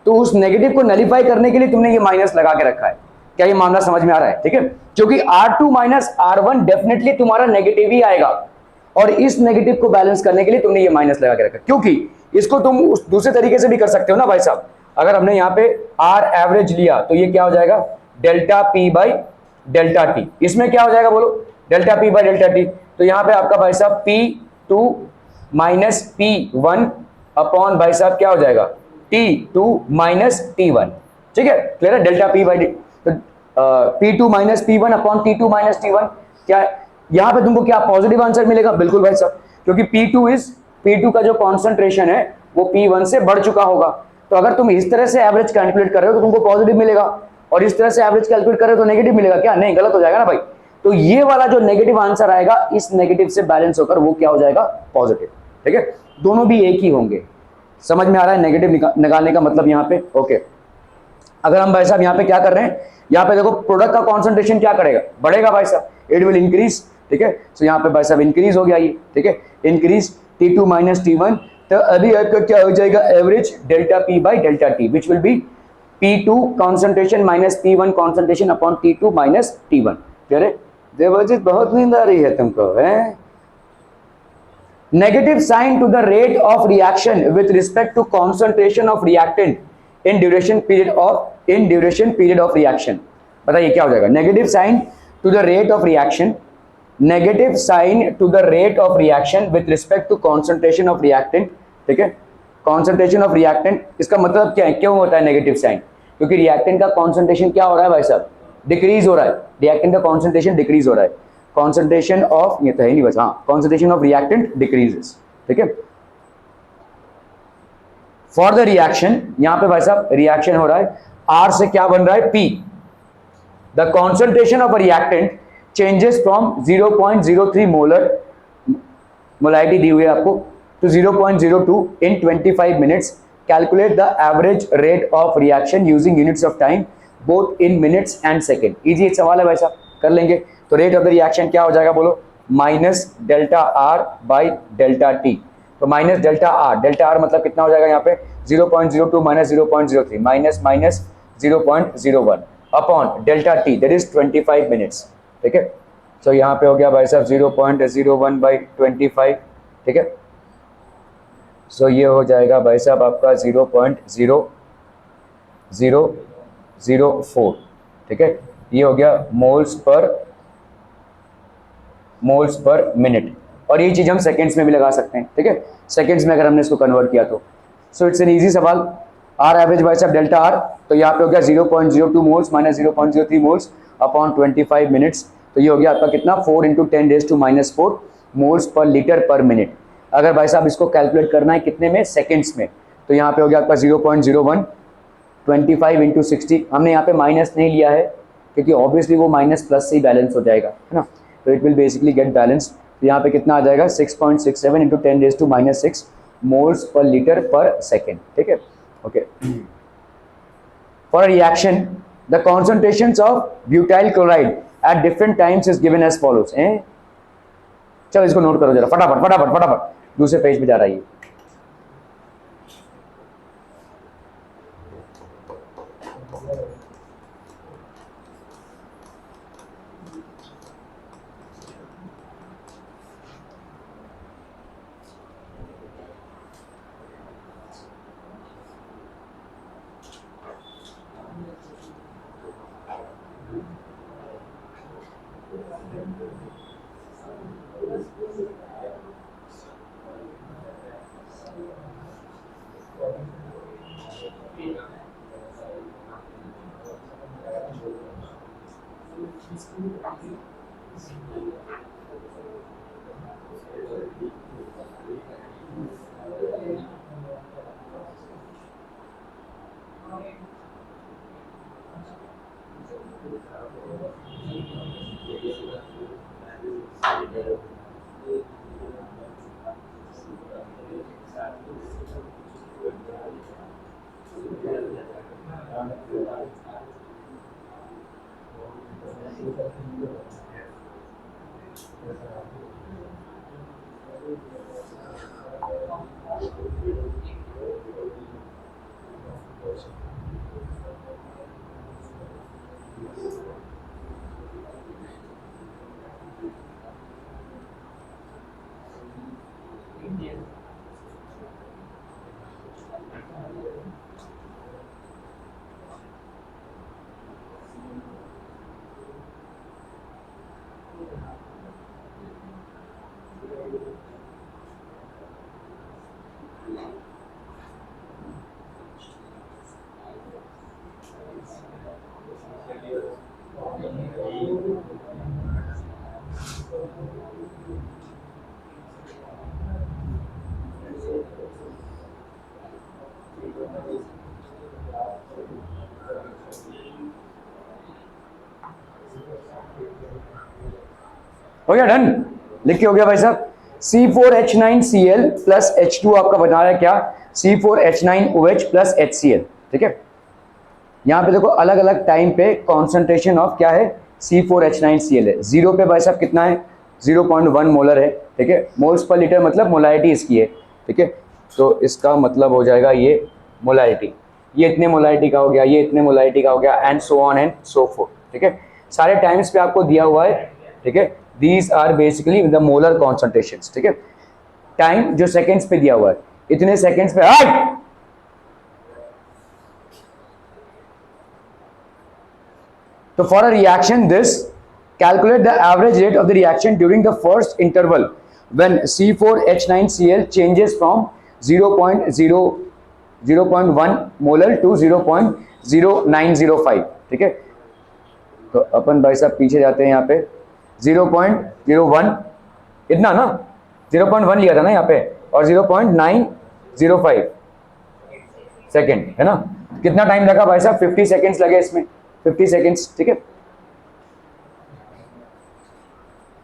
तो उस नेगेटिव को नलिफाई करने के लिए तुमने ये माइनस लगा के रखा है। क्या ये मामला समझ में आ रहा है, ठीक है। क्योंकि R2 माइनस R1 डेफिनेटली तुम्हारा नेगेटिव ही आएगा और इस नेगेटिव को बैलेंस करने के लिए तुमने ये माइनस लगा के रखा, क्योंकि इसको तुम उस दूसरे तरीके से भी कर सकते हो ना भाई साहब। अगर हमने यहाँ पे R एवरेज लिया तो ये क्या हो जाएगा delta P by delta T, इसमें क्या हो जाएगा बोलो delta P by delta T। तो यहाँ पे आपका भाई साहब P2 माइनस P1 अपॉन भाई साहब क्या हो जाएगा T2 माइनस T1, ठीक है, क्लियर है। डेल्टा P बाई तो P2 minus P1 upon T2 minus T1, क्या यहाँ पे तुमको क्या पॉजिटिव आंसर मिलेगा, बिल्कुल भाई साहब, क्योंकि P2 का जो कॉन्सेंट्रेशन है वो P1 से बढ़ चुका होगा। तो अगर तुम इस तरह से एवरेज कैलकुलेट कर रहे हो तो तुमको पॉजिटिव मिलेगा और इस तरह से एवरेज कैलकुलेट कर रहे हो तो नेगेटिव मिलेगा, क्या नहीं, गलत हो जाएगा ना भाई। तो ये वाला जो नेगेटिव आंसर आएगा इस नेगेटिव से बैलेंस होकर वो क्या हो जाएगा पॉजिटिव, ठीक है। दोनों भी एक ही होंगे, समझ में आ रहा है नेगेटिव निकालने का मतलब यहाँ पे, ओके। अगर हम भाई साहब यहाँ पे क्या कर रहे हैं, यहाँ पे देखो प्रोडक्ट का कॉन्सेंट्रेशन क्या करेगा, बढ़ेगा भाई साहब, इट विल इंक्रीज, ठीक है। सो यहाँ पे भाई साहब इंक्रीज हो गया ये, ठीक है, इंक्रीज T2 माइनस T1। तो अभी आपका क्या हो जाएगा average delta P by delta T which will be P2 concentration minus P1 concentration upon T2 minus T1। Clear है देवजीत, बहुत नींद आ रही है तुमको, है। Negative sign to the rate of reaction with respect to concentration of reactant in duration period of reaction. बताइए क्या हो जाएगा negative sign to the rate of reaction, negative sign to the rate of reaction with respect to concentration of reactant, ठीक है। कॉन्सेंट्रेशन ऑफ रिएक्टेंट इसका मतलब क्या है, क्यों होता है नेगेटिव साइन, क्योंकि रिएक्टेंट का कॉन्सेंट्रेशन क्या हो रहा है भाई साहब, डिक्रीज हो रहा है, रिएक्टेंट का कॉन्सेंट्रेशन डिक्रीज हो रहा है, कॉन्सेंट्रेशन ऑफ, ये तो है नहीं बस, हाँ, कॉन्सेंट्रेशन ऑफ रिएक्टेंट डिक्रीजेस, ठीक है। फॉर द रिएक्शन, यहां पे भाई साहब रिएक्शन हो रहा है, R से क्या बन रहा है P, the concentration of a reactant changes from 0.03 molar, molarity दी हुई है आपको, to 0.02 in 25 minutes. Calculate the average rate of reaction using units of time both in minutes and second. Easy एक सवाल है भाई साहब, कर लेंगे। तो रेट ऑफ द रिएक्शन क्या हो जाएगा बोलो, minus delta R by delta T। तो माइनस डेल्टा R मतलब कितना हो जाएगा यहाँ पे 0.02 minus 0.03 minus minus 0.01 upon delta T that is 25 minutes, ठीक है। तो यहाँ पे हो गया भाई साहब 0.01 बाई 25, ठीक है। सो ये हो जाएगा भाई साहब आपका 0.0004, ठीक है। ये हो गया मोल्स पर मिनट, और ये चीज़ हम सेकेंड्स में भी लगा सकते हैं, ठीक है। सेकेंड्स में अगर हमने इसको कन्वर्ट किया तो सो इट्स एन ईजी सवाल। R एवरेज भाई साहब डेल्टा R, तो यहाँ पे हो गया 0.02 moles minus 0.03 moles upon 25 minutes. तो ये हो गया आपका कितना 4 × 10⁻⁴ मोल्स पर लीटर पर मिनट। अगर भाई साहब इसको कैलकुलेट करना है कितने में, सेकेंड्स में, तो यहाँ पे हो गया आपका 0.01, 25 इंटू 60, हमने यहाँ पे माइनस नहीं लिया है क्योंकि ऑब्वियसली वो माइनस प्लस से ही बैलेंस हो जाएगा, है ना, तो it will basically get balance. तो यहाँ पे कितना आ जाएगा 6.67 into 10⁻⁻⁶ moles per litre per second, ठीक है, okay. For a reaction the concentrations of butyl chloride at different times is given as follows. चलो इसको नोट करो जरा फटाफट फटाफट फटाफट, दूसरे पेज पे जा रहा है। हो गया डन, लिख के हो गया भाई साहब। C4H9Cl प्लस H2 आपका बना रहा है क्या, C4H9OH प्लस HCl, ठीक है। यहाँ पे देखो अलग अलग टाइम पे कॉन्सेंट्रेशन ऑफ क्या है, C4H9Cl है। जीरो पे भाई साहब कितना है, 0.1 मोलर है, ठीक है। मोल्स पर लीटर मतलब मोलारिटी इसकी है, ठीक है। तो इसका मतलब हो जाएगा ये मोलारिटी, ये इतने मोलारिटी का हो गया, ये इतने मोलारिटी का हो गया, and so on and so fourth, ठीक है। सारे टाइम्स पे आपको दिया हुआ है, ठीक है। These are basically the molar concentrations, ठीक है। टाइम जो सेकेंड्स पे दिया हुआ है, इतने सेकेंड्स पे तो for a reaction this calculate the average rate of the reaction during the first interval when C4H9Cl changes from 0.1 molar to 0.0905, ठीक है। तो अपन भाई साहब पीछे जाते हैं, यहाँ पे 0.01 इतना ना, 0.1 लिया था ना यहाँ पे, और 0.905 सेकेंड है ना। कितना टाइम लगा भाई साहब, 50 सेकेंड्स लगे इसमें, 50 सेकेंड्स, ठीक है।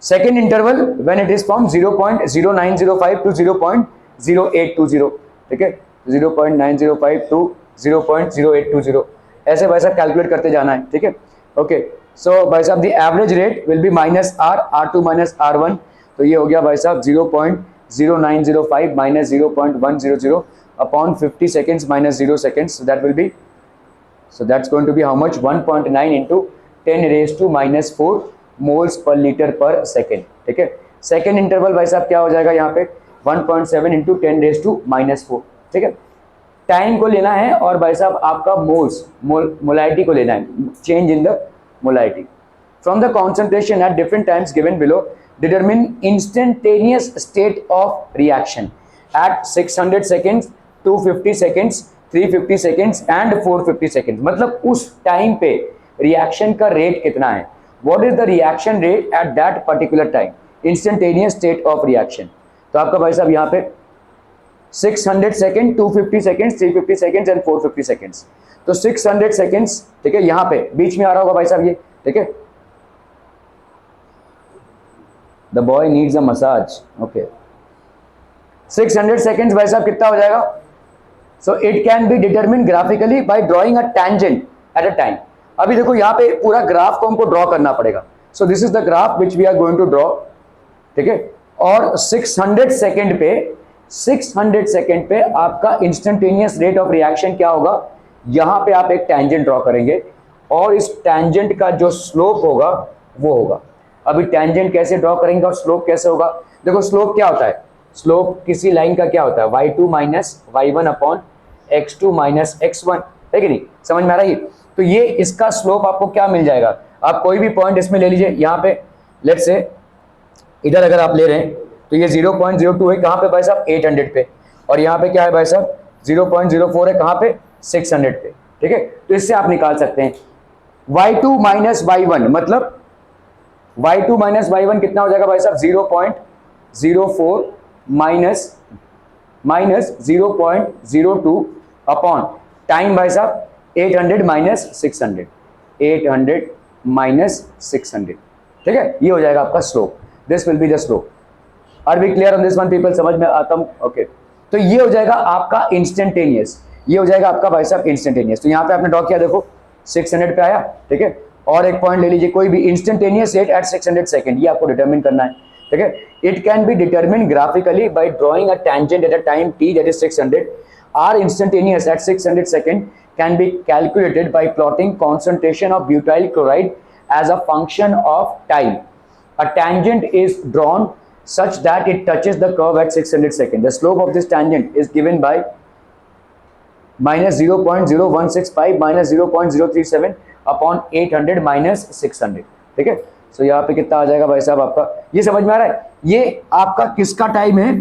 Second interval when it is from 0.0905 to 0.0820, ठीक है। 0.905 टू 0.0820 ऐसे भाई साहब कैलकुलेट करते जाना है, ठीक है, ओके। सो भाई साहब the average rate will B minus R2 minus R1, तो ये हो गया भाई साहब 0.0905 minus 0.100 upon 50 seconds minus 0 seconds, that will be, so that's going to be how much, 1.9 into 10⁻⁻⁴ moles per litre per second, ठीक है। सेकेंड इंटरवल भाई साहब क्या हो जाएगा यहाँ पे, 1.7 into 10⁻⁴, ठीक है। टाइम को लेना है और भाई साहब आपका मोल्स मोलारिटी को लेना है, change in the molarity from the concentration eight different times given below, determine instantaneous state of reaction at 600 seconds, 250 seconds, 350 seconds and 450 seconds, मतलब उस टाइम पे रिएक्शन का रेट कितना है, what is the reaction rate at that particular time, instantaneous state of reaction. तो आपका भाई साहब यहाँ पे 600 second, 250 seconds, 350 seconds and 450 seconds. तो 600 सेकेंड्स, ठीक है, यहाँ पे बीच में आ रहा होगा भाई साहब ये, ठीक है, the boy needs a massage, okay. 600 seconds भाई साहब कितना हो जाएगा? So it can be determine graphically by drawing a tangent at a time. अभी देखो यहाँ पे पूरा ग्राफ को हमको ड्रॉ करना पड़ेगा। So this is the graph which we are going to draw, ठीक है। और 600 सेकेंड पे, 600 सेकेंड पे आपका इंस्टेंटेनियस रेट ऑफ रिएक्शन क्या होगा? यहां पे आप एक टेंजेंट ड्रॉ करेंगे और इस टेंजेंट का जो स्लोप होगा वो होगा। अभी टेंजेंट कैसे ड्रॉ करेंगे और स्लोप कैसे होगा? देखो स्लोप क्या होता है? स्लोप किसी लाइन का क्या होता है? y2 minus y1 upon x2 minus x1, है कि नहीं? समझ में आ रहा है? तो ये इसका स्लोप आपको क्या मिल जाएगा? आप कोई भी पॉइंट इसमें ले लीजिए। यहाँ पे लेट्स से इधर अगर आप ले रहे हैं तो ये 0.02 है, कहाँ पे भाई साहब? 800 पे। और यहाँ पे क्या है भाई साहब? 0.04 है, कहाँ पे? 600 पे, ठीक है। तो इससे आप निकाल सकते हैं y2 माइनस y1, मतलब y2 माइनस y1 कितना हो जाएगा भाई साहब? 0.04 माइनस 0.02 अपॉन टाइम भाई साहब 800 माइनस 600, 800 माइनस 600, ठीक है। ये हो जाएगा आपका slope. This will be the slope. Are we clear on this one people? समझ में आता हूं? ओके। तो ये हो जाएगा आपका इंस्टेंटेनियस, ये हो जाएगा आपका भाई साहब इंस्टेंटेनियस। तो यहाँ पे आपने ड्रॉ किया, देखो 600 पे आया, ठीक है। और एक पॉइंट ले लीजिए कोई भी, इंस्टेंटेनियस रेट एट 600 सेकेंड, ये आपको डिटरमिन करना है, ठीक है। It can be determine graphically by drawing a tangent at a time t that is 600। Are instantaneous at 600 second can be calculated by plotting concentration of butyl chloride as a function of time. A tangent is drawn such that it touches the curve at 600 seconds. The slope of this tangent is given by minus 0.0165 minus 0.037 upon 800 minus 600, ठीक है। सो यहाँ पे कितना आ जाएगा भाई साहब आपका? ये समझ में आ रहा है? ये आपका किसका टाइम है?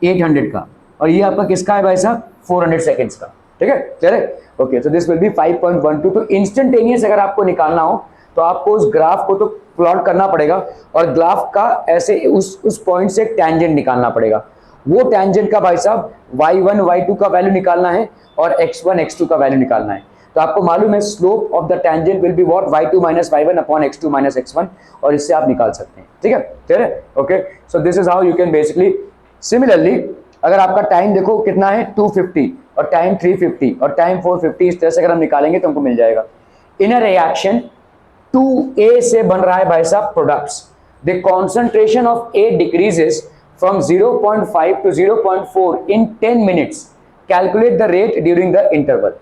800 का। और ये आपका किसका है भाई साहब? 400 सेकेंड्स का, ठीक है। चले, okay. So this will B 5.12। तो इंस्टेंटेनियस अगर आपको निकालना हो तो आपको उस ग्राफ को तो प्लॉट करना पड़ेगा और ग्राफ का ऐसे उस पॉइंट से एक टेंजेंट निकालना पड़ेगा। वो टेंजेंट का भाई साहब y1 y2 का वैल्यू निकालना है और x1 x2 का वैल्यू निकालना है। तो आपको मालूम है slope of the tangent will be what? y2 minus y1 upon x2 minus x1, और इससे आप निकाल सकते हैं, ठीक है। क्लियर है? Okay. So this is how you can basically. Similarly अगर आपका टाइम देखो कितना है 250 और टाइम 350 और टाइम 450, इस तरह से अगर हम निकालेंगे तो हमको मिल जाएगा। इन अ रिएक्शन 2A से बन रहा है भाई साहब products. The concentration of A decreases from 0.5 to 0.4 in 10 minutes. Calculate the rate during the interval.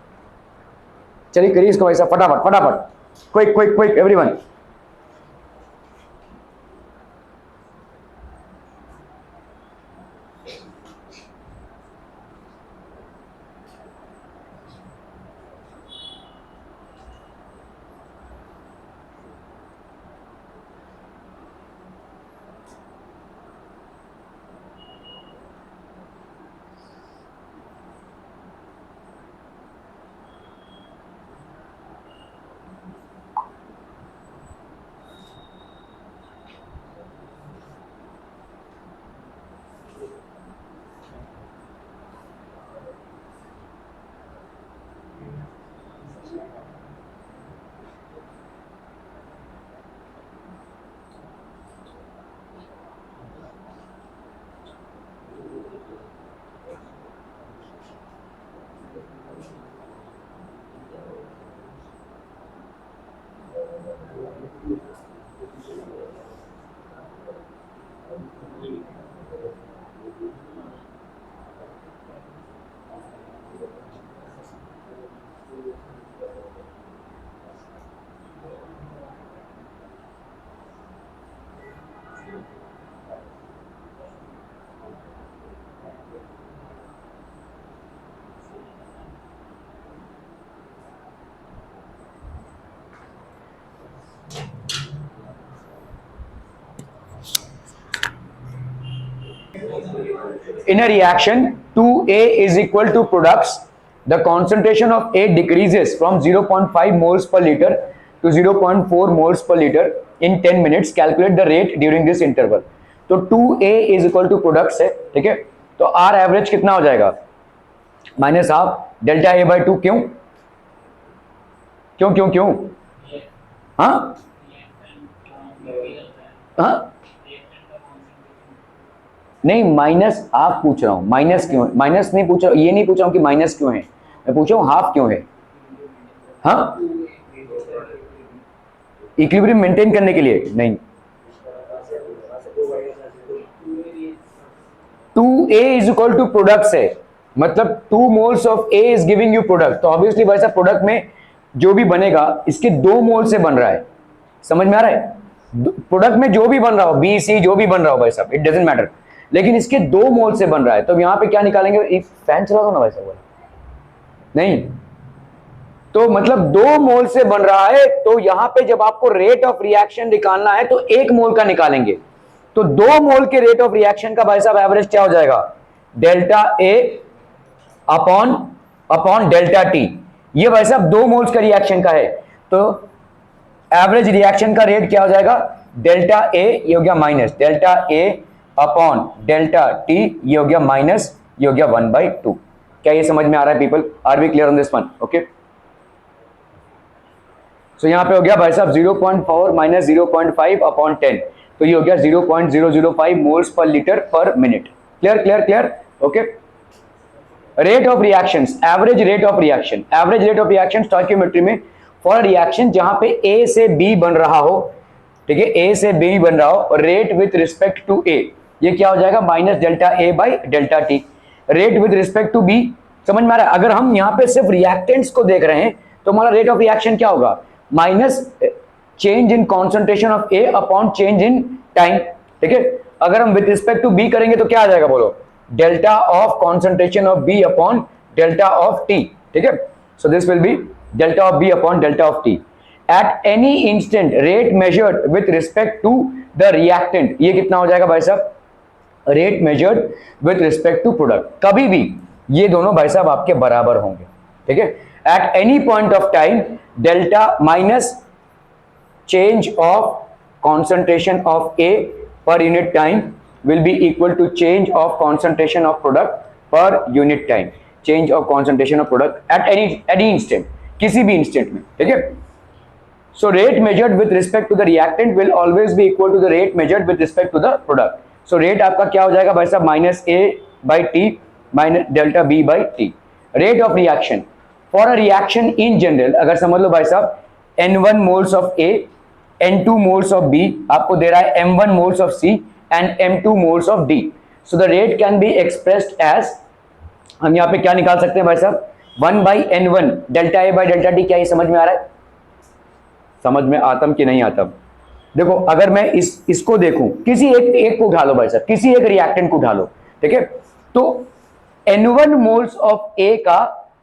चलिए करिए इसको भाई साहब फटाफट फटाफट, quick quick quick everyone. In a reaction 2A is equal to products, the concentration of A decreases from 0.5 moles per liter to 0.4 moles per liter in 10 minutes. Calculate the rate during this interval. तो 2A is equal to products है, ठीक है। तो आर एवरेज कितना हो जाएगा, minus half delta A by two. क्यों क्यों क्यों क्यों? हाँ हाँ नहीं, माइनस हाफ पूछ रहा हूं, माइनस क्यों? माइनस नहीं पूछ रहा हूं, ये नहीं पूछ रहा हूं कि माइनस क्यों है, मैं पूछ रहा हूं हाफ क्यों है। हाँ, इक्विलिब्रियम मेंटेन करने के लिए नहीं। 2a is equal to product से, मतलब 2 moles of a is giving you product, तो ऑब्वियसली भाई साहब प्रोडक्ट में जो भी बनेगा इसके 2 मोल से बन रहा है, समझ में आ रहा है? प्रोडक्ट में जो भी बन रहा हो, बी सी जो भी बन रहा हो भाई साहब, इट डजंट मैटर, लेकिन इसके 2 मोल से बन रहा है, तो यहां पे क्या निकालेंगे? फैन चला दो ना भाई साहब, नहीं तो मतलब 2 मोल से बन रहा है, तो यहां पे जब आपको रेट ऑफ रिएक्शन निकालना है तो 1 मोल का निकालेंगे, तो 2 मोल के रेट ऑफ रिएक्शन का भाई साहब एवरेज क्या हो जाएगा? Delta A upon upon delta T. ये भाई साहब 2 मोल्स का रिएक्शन का है, तो एवरेज रिएक्शन का रेट क्या हो जाएगा? डेल्टा ए, ये हो गया माइनस डेल्टा ए अपॉन डेल्टा टी, ये हो गया माइनस, ये हो गया 1/2। क्या ये समझ में आ रहा है people? Are we clear on this one? Okay, so यहां पे हो गया भाई साहब 0.4 माइनस 0.5 अपॉन 10, तो ये हो गया 0.005 मोल्स पर लीटर पर minute. Clear clear clear? Okay, rate of reactions, average rate of reaction, average rate of reaction stoichiometry में फॉर रिएक्शन जहां पे ए से बी बन रहा हो, ठीक है, ए से बी बन रहा हो, rate with respect to A, ये क्या हो जाएगा? Minus delta A by delta T. Rate with respect to B, समझ में आ रहा है? अगर हम यहां पे सिर्फ रिएक्टेंट्स को देख रहे हैं तो हमारा रेट ऑफ रिएक्शन क्या होगा? Minus change in concentration of A upon change in time, ठीक है। अगर हम विद रिस्पेक्ट टू बी करेंगे तो क्या आ जाएगा बोलो? Delta of concentration of B upon delta of T, ठीक है। So this will be delta of B upon delta of T at any instant rate measured with respect to the reactant. ये कितना हो जाएगा भाई साहब? Rate measured with respect to product. कभी भी ये दोनों भाई साहब आपके बराबर होंगे, ठीक है। At any point of time delta minus change of concentration of A per unit time will be equal to change of concentration of product per unit time, change of concentration of product at any instant, किसी भी instant में, ठीक है। So rate measured with respect to the reactant will always be equal to the rate measured with respect to the product. So rate आपका क्या हो जाएगा भाई साहब? Minus A by T minus delta B by T। Rate of reaction for a reaction in general, अगर समझ लो भाई साहब N1 moles of A, N2 moles of B, आपको दे रहा है M1 moles of C and M2 moles of D. So the rate can be expressed as, हम यहाँ पे क्या निकाल सकते हैं भाई साहब? 1 by N1 delta A by delta D। क्या ये समझ में आ रहा है? समझ में आतम कि नहीं आतम? देखो अगर मैं इसको देखूं, किसी एक को उठा लो भाई साहब, किसी एक रिएक्टेंट को उठा लो, ठीक है। तो N1 मोल्स ऑफ A का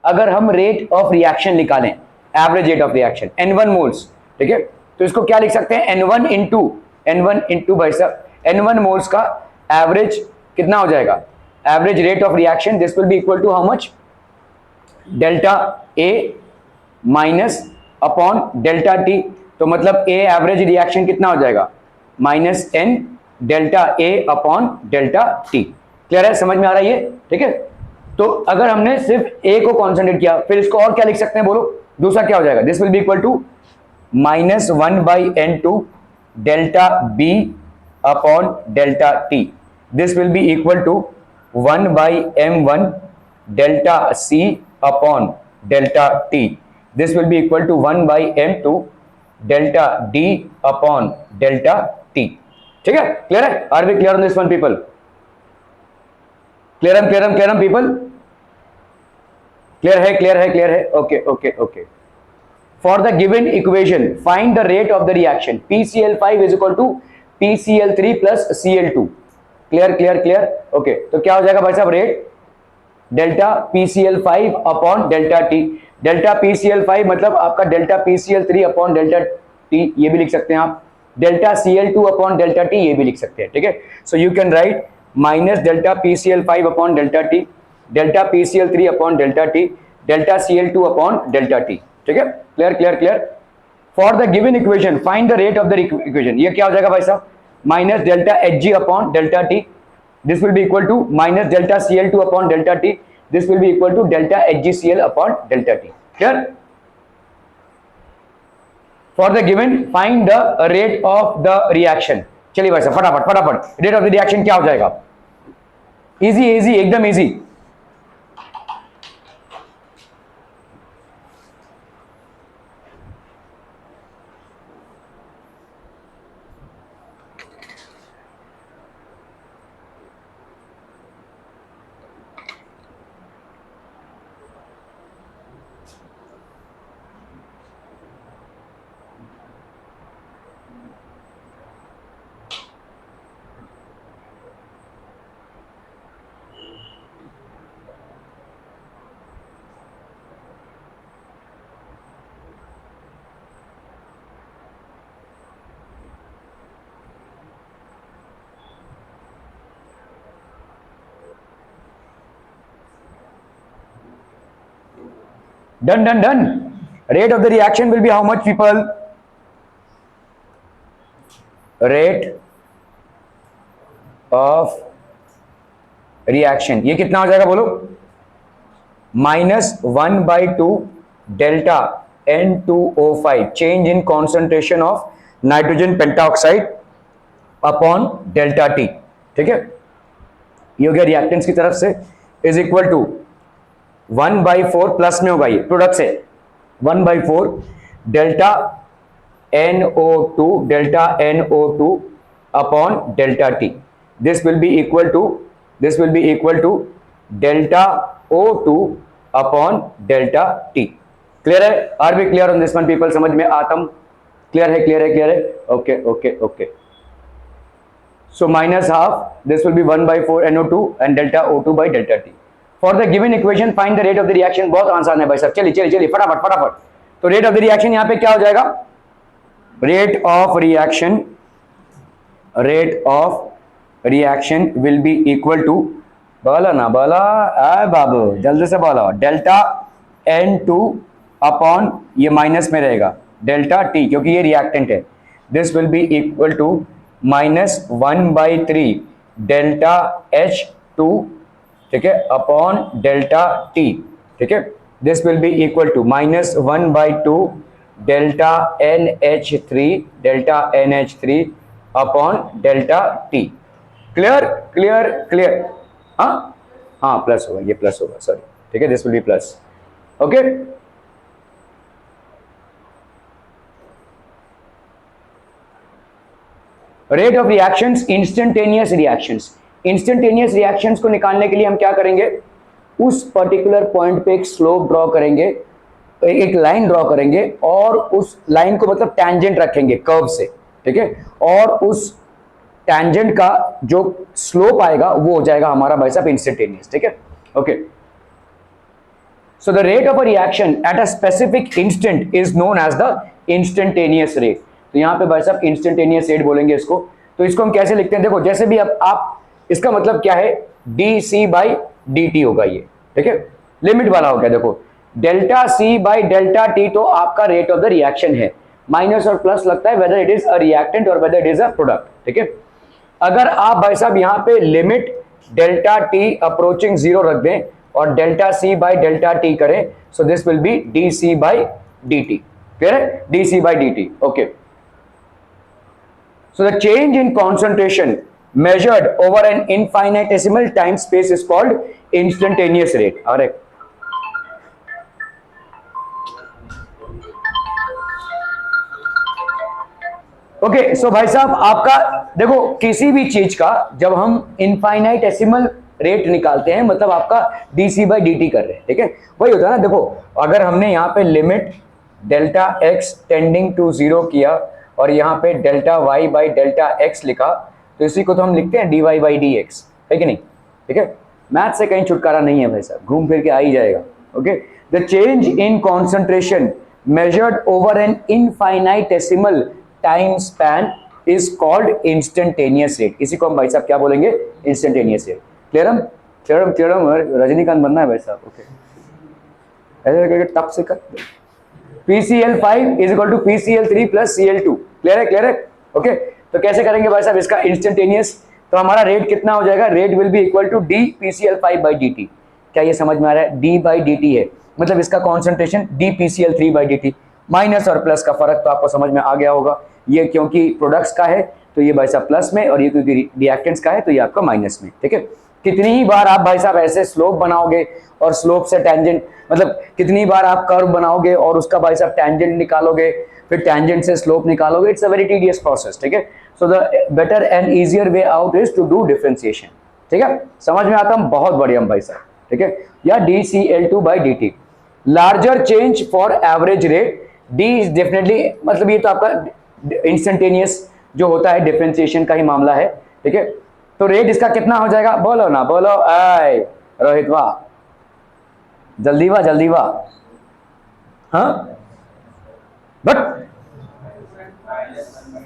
अगर हम रेट ऑफ रिएक्शन निकालें, average rate of reaction N1 moles, ठीक है, तो इसको क्या लिख सकते हैं? N1 इंटू भाई साहब N1 मोल्स का एवरेज कितना हो जाएगा? Average rate of reaction, this will be equal to how much? Delta A minus upon delta T, तो मतलब A एवरेज रिएक्शन कितना हो जाएगा? Minus N delta A upon delta T। Clear है? समझ में आ रहा है ये? ठीक है। तो अगर हमने सिर्फ A को कॉन्सेंट्रेट किया, फिर इसको और क्या लिख सकते हैं बोलो? दूसरा क्या हो जाएगा? This will be equal to minus 1 by N2 delta B upon delta T। This will be equal to 1 by M1 delta C upon delta T। This will be equal to 1 by M2 delta D upon delta T। ठीक है? क्लियर है? Are we clear on this one people? Clear people? Clear है। Okay. For the given equation, find the rate of the reaction. PCl5 is equal to PCl3 plus Cl2. Clear? Okay. तो क्या हो जाएगा भाई साहब? Rate delta PCl5 upon delta T। Delta PCl5 मतलब आपका delta PCl3 upon delta T, ये भी लिख सकते हैं आप। Delta Cl2 upon delta T, ये भी लिख सकते हैं, ठीक है। So you can write minus delta PCl5 upon delta T, delta PCl3 upon delta T, delta Cl2 upon delta T, ठीक है। Clear. For the given equation find the rate of the equation. ये क्या हो जाएगा भाई साहब? Minus delta Hg upon delta T, this will be equal to minus delta Cl2 upon delta T. This will be equal to delta HgCl upon delta T. Clear? For the given, find the rate of the reaction. चलिए भाई साहब फटाफट फटाफट रेट ऑफ द रिएक्शन क्या हो जाएगा? इजी इजी एकदम easy. Done. Rate of the reaction will be how much, people? Rate of reaction ये कितना हो जाएगा बोलो? -1/2 delta N2O5 change in concentration of nitrogen pentoxide upon delta T. ठीक है, ये हो गया रिएक्टेंट्स की तरफ से. इज इक्वल टू 1/4 प्लस में होगा ये प्रोडक्ट से 1/4 delta NO2 upon delta T. This will be equal to delta O2 upon delta T. Clear है? Are be clear on this one people? समझ में आतम? क्लियर है? Okay. So minus half, this will be 1/4 NO2 and delta O2 by delta T. For the given equation, find the rate of the reaction. बहुत आसान है भाई साहब. चलिए फटाफट. तो rate of the reaction यहाँ पे क्या हो जाएगा? Rate of reaction will be equal to बोला बाबू जल्दी से बोलो डेल्टा N2 अपॉन ये माइनस में रहेगा डेल्टा T क्योंकि ये रिएक्टेंट है. This will be equal to -1/3 delta H2, ठीक है, अपॉन डेल्टा T. ठीक है, this will be equal to -1/2 delta NH3 upon delta T. Clear? हाँ प्लस होगा, ये प्लस होगा, सॉरी. ठीक है, this will be plus. Okay, rate of reactions, instantaneous reactions को निकालने के लिए हम क्या करेंगे? उस पर्टिकुलर पॉइंट पे एक स्लोप ड्रॉ करेंगे, एक लाइन ड्रॉ करेंगे और उस लाइन को मतलब टैंजेंट रखेंगे कर्व से. ठीक है, और उस टैंजेंट का जो स्लोप आएगा वो हो जाएगा हमारा भाई साहब इंस्टेंटेनियस. ठीक है, okay. So the rate of a reaction at a specific instant is known as the instantaneous rate. तो यहाँ पे भाई साहब इंस्टेंटेनियस रेट बोलेंगे इसको. तो इसको हम कैसे लिखते हैं? देखो, जैसे भी अब आप इसका मतलब क्या है? dC/dt होगा ये. ठीक है, लिमिट वाला हो गया. देखो, डेल्टा C/ΔT तो आपका रेट ऑफ द रिएक्शन है. माइनस और प्लस लगता है whether it is a reactant और whether it is a product. ठीक है, अगर आप भाई साहब यहाँ पे लिमिट डेल्टा T अप्रोचिंग 0 रख दें और डेल्टा C/ΔT करें, सो this will B dC/dt. Clear है? dC/dt. Okay. So the change in concentration measured over an infinitesimal time space is called instantaneous rate. Correct. Okay, so भाई साहब आपका देखो, किसी भी चीज का जब हम इनफाइनाइटेसिमल रेट निकालते हैं मतलब आपका dC/dt कर रहे हैं. ठीक है, वही होता है ना. देखो, अगर हमने यहाँ पे limit delta x tending to 0 किया और यहाँ पे डेल्टा y/Δx लिखा, तो इसी को तो हम लिखते हैं dy/dx, है कि नहीं? ठीक है, मैथ से कहीं छुटकारा नहीं है भाई साहब, घूम फिर के आ ही जाएगा. Okay, the change in concentration measured over an infinitesimal time span is called instantaneous rate. इसी को हम भाई साहब क्या बोलेंगे? Instantaneous rate. क्लियरम रजनीकांत बनना है भाई साहब. ओके, ऐसे करके टप से कर. PCl5 is equal to PCl3 plus Cl2. Clear है? ओके, तो कैसे करेंगे भाई साहब इसका इंस्टेंटेनियस? तो हमारा रेट कितना हो जाएगा, rate will be equal to d PCl5 by D t. क्या ये समझ में आ रहा है, डी बाई डी टी है मतलब इसका concentration D PCl3 by D T. Minus और प्लस का फर्क तो आपको समझ में आ गया होगा, ये क्योंकि प्रोडक्ट्स का है तो ये भाई साहब प्लस में, और ये क्योंकि रिएक्टेंट्स का है तो ये आपका माइनस में। ठीक है, कितनी ही बार आप भाई साहब ऐसे स्लोप बनाओगे और स्लोप से टेंजेंट, मतलब कितनी बार आप कर्व बनाओगे और उसका भाई साहब टेंजेंट निकालोगे, फिर टेंजेंट से स्लोप निकालोगे, it's a very tedious process. ठीक है, so the better and easier way out is to do differentiation. ठीक है, समझ में आता है, बहुत बढ़िया भाई साहब। ठीक है, या DCl2 by D T. Larger change for average rate, D is definitely, मतलब ये तो आपका इंस्टेंटेनियस जो होता है डिफरेंशिएशन का ही मामला है। ठीक है, तो रेट इसका कितना हो जाएगा, बोलो ना, बोलो आए रोहित, वाह जल्दी वाह, जल्दी वाह। हाँ बट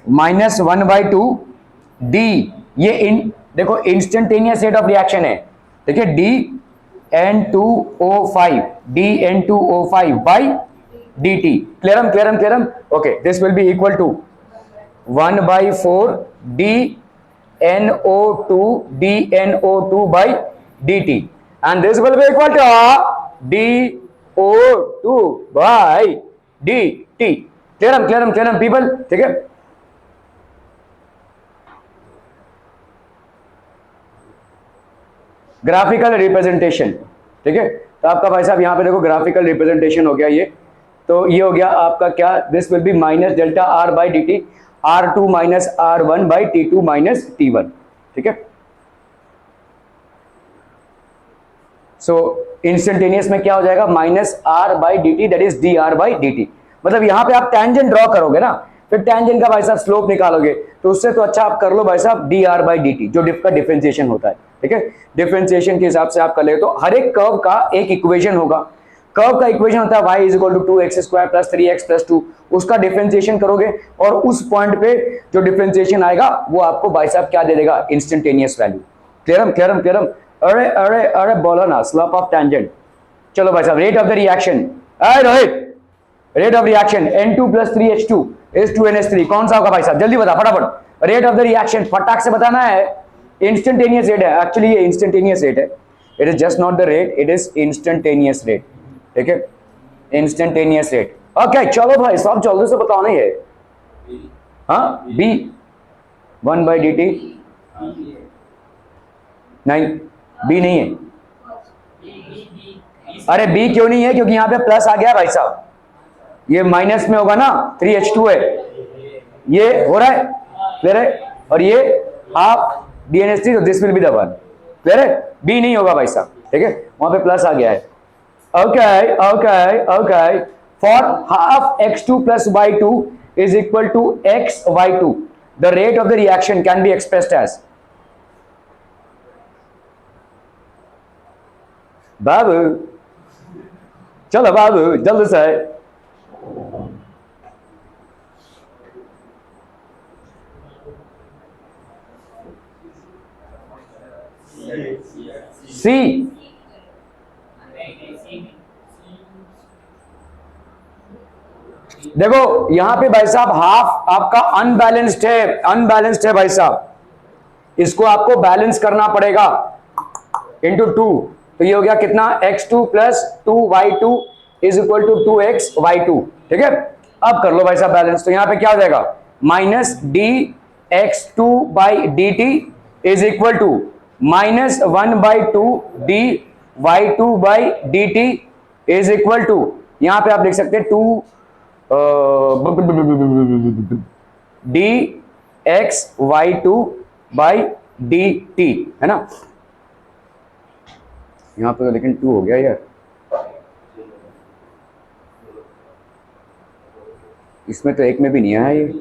-1/2 डी, ये देखो इंस्टेंटेनियस रेट ऑफ रिएक्शन है। ठीक है, DN2O5 DN2O5 by D T. क्लियरम क्लियरम क्लियरम। Okay, this will be equal to 1/4 DNO2 DNO2 by dt, and this will be equal to DO2 by dt. क्लियरम क्लियरम क्लियरम पीपल। ठीक है, ग्राफिकल रिप्रेजेंटेशन। ठीक है, तो आपका भाई साहब यहाँ पे देखो ग्राफिकल रिप्रेजेंटेशन हो गया ये, तो ये हो गया आपका क्या, this will B minus delta R by D T, R2 minus R1 by T2 minus T1। ठीक है, सो इंस्टेंटेनियस में क्या हो जाएगा, -R by D T, that is DR by D T. मतलब यहां पे आप टेंजेंट ड्रॉ करोगे ना, फिर टेंजेंट का भाई साहब स्लोप निकालोगे, तो उससे तो अच्छा आप कर लो भाई साहब DR बाई डी टी, जो डिफ का डिफरेंशिएशन होता है। ठीक है, डिफरेंशिएशन के हिसाब से आप कर ले, तो हर एक कर्व का एक इक्वेशन होगा। कर्व का इक्वेशन होता है y is equal to 2x² plus 3x plus 2, उसका डिफरेंशिएशन करोगे और उस पॉइंट पे जो डिफरेंशिएशन आएगा वो आपको भाई साहब क्या दे देगा, इंस्टेंटेनियस वैल्यू। क्लियरम क्लियरम क्लियरम। अरे अरे अरे बोलो ना, स्लोप ऑफ टेंजेंट। चलो भाई साहब, रेट ऑफ द रिएक्शन, अरे Rohit, rate of reaction N2 plus 3H2 is 2NH3, कौन सा होगा भाई साहब, जल्दी बता फटाफट। रेट ऑफ द रिएक्शन फटाक से बताना है, इंस्टेंटेनियस रेट है, एक्चुअली ये इंस्टेंटेनियस रेट है, it is just not the rate, it is instantaneous rate. ठीक है, इंस्टेंटेनियस रेट। ओके चलो भाई साहब जल्दी से बताओ ना ये, हाँ बी 1 बाई डी टी, नहीं बी नहीं है। अरे बी क्यों नहीं है, क्योंकि यहाँ पे प्लस आ गया भाई साहब, ये माइनस में होगा ना, 3H2 है, ये हो रहा है, क्लियर है, और ये हाफ DNH3, तो this will be the one. Clear है, बी नहीं होगा भाई साहब। ठीक है, वहां पे प्लस आ गया है। Okay, okay, okay. For half x2 plus y2 is equal to x y2, the rate of the reaction can be expressed as, बाबू चलो बाबू जल्दी से, सी। देखो यहां पे भाई साहब हाफ आपका अनबैलेंस्ड है, अनबैलेंस्ड है भाई साहब, इसको आपको बैलेंस करना पड़ेगा इंटू 2, तो ये हो गया कितना, x2 plus 2y2 is equal to 2xy2। ठीक है, अब कर लो भाई साहब बैलेंस, तो यहां पे क्या हो जाएगा, minus dx2 by D t is equal to -1/2 dy2 by D t is equal to, यहां पे आप लिख सकते हैं 2 dxy2 बाई डी टी, है ना, यहां पे तो लेकिन 2 हो गया यार, इसमें तो एक में भी नहीं आया ये।